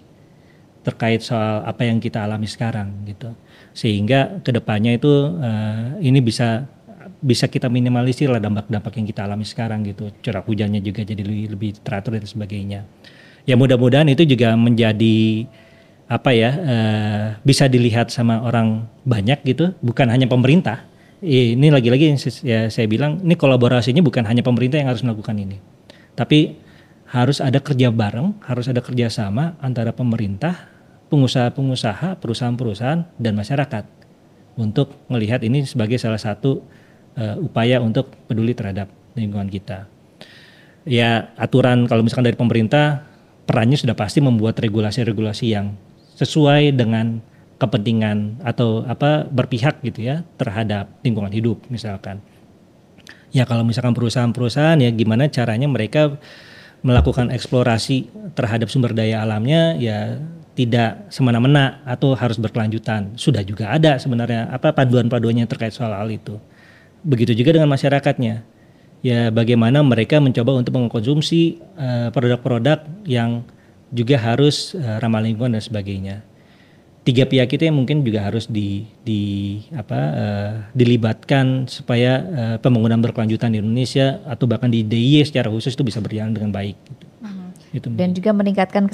[SPEAKER 3] terkait soal apa yang kita alami sekarang gitu. sehingga kedepannya itu ini bisa kita minimalisir lah dampak-dampak yang kita alami sekarang gitu. Curah hujannya juga jadi lebih teratur dan sebagainya. Ya mudah-mudahan itu juga menjadi bisa dilihat sama orang banyak gitu, bukan hanya pemerintah. Ini lagi-lagi ya saya bilang ini kolaborasinya bukan hanya pemerintah yang harus melakukan ini, tapi harus ada kerja bareng, harus ada kerjasama antara pemerintah, pengusaha-pengusaha, perusahaan-perusahaan dan masyarakat untuk melihat ini sebagai salah satu upaya untuk peduli terhadap lingkungan kita. Ya aturan kalau misalkan dari pemerintah perannya sudah pasti membuat regulasi-regulasi yang sesuai dengan kepentingan atau berpihak gitu ya terhadap lingkungan hidup misalkan. Ya kalau misalkan perusahaan-perusahaan ya gimana caranya mereka melakukan eksplorasi terhadap sumber daya alamnya ya tidak semena-mena atau harus berkelanjutan. Sudah juga ada sebenarnya panduan-panduannya terkait soal hal itu. Begitu juga dengan masyarakatnya. Ya bagaimana mereka mencoba untuk mengkonsumsi produk-produk yang juga harus ramah lingkungan dan sebagainya. Tiga pihak itu yang mungkin juga harus dilibatkan supaya pembangunan berkelanjutan di Indonesia atau bahkan di DIY secara khusus itu bisa berjalan dengan baik. Gitu.
[SPEAKER 4] Dan juga meningkatkan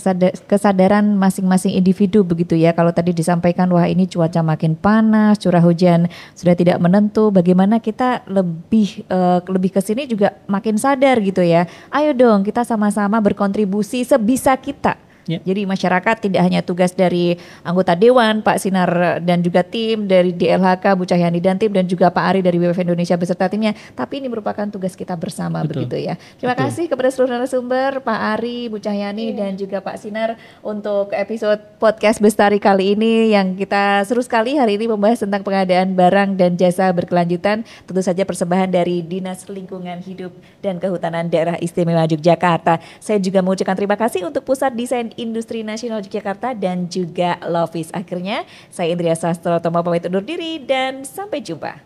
[SPEAKER 4] kesadaran masing-masing individu begitu ya. Kalau tadi disampaikan wah ini cuaca makin panas, curah hujan sudah tidak menentu, bagaimana kita lebih ke sini juga makin sadar gitu ya. Ayo dong kita sama-sama berkontribusi sebisa kita. Ya. Jadi masyarakat tidak hanya tugas dari anggota Dewan, Pak Sinar dan juga tim dari DLHK, Bu Cahyani dan tim dan juga Pak Ari dari WWF Indonesia beserta timnya. Tapi ini merupakan tugas kita bersama. Betul. Begitu ya. Terima kasih kepada seluruh narasumber, Pak Ari, Bu Cahyani dan juga Pak Sinar untuk episode podcast Bestari kali ini yang kita seru sekali hari ini membahas tentang pengadaan barang dan jasa berkelanjutan. Tentu saja persembahan dari Dinas Lingkungan Hidup dan Kehutanan Daerah Istimewa Yogyakarta. Saya juga mengucapkan terima kasih untuk Pusat Desain Industri Nasional Yogyakarta dan juga Lovis. Akhirnya saya Indria Sastrotomo pamit undur diri dan sampai jumpa.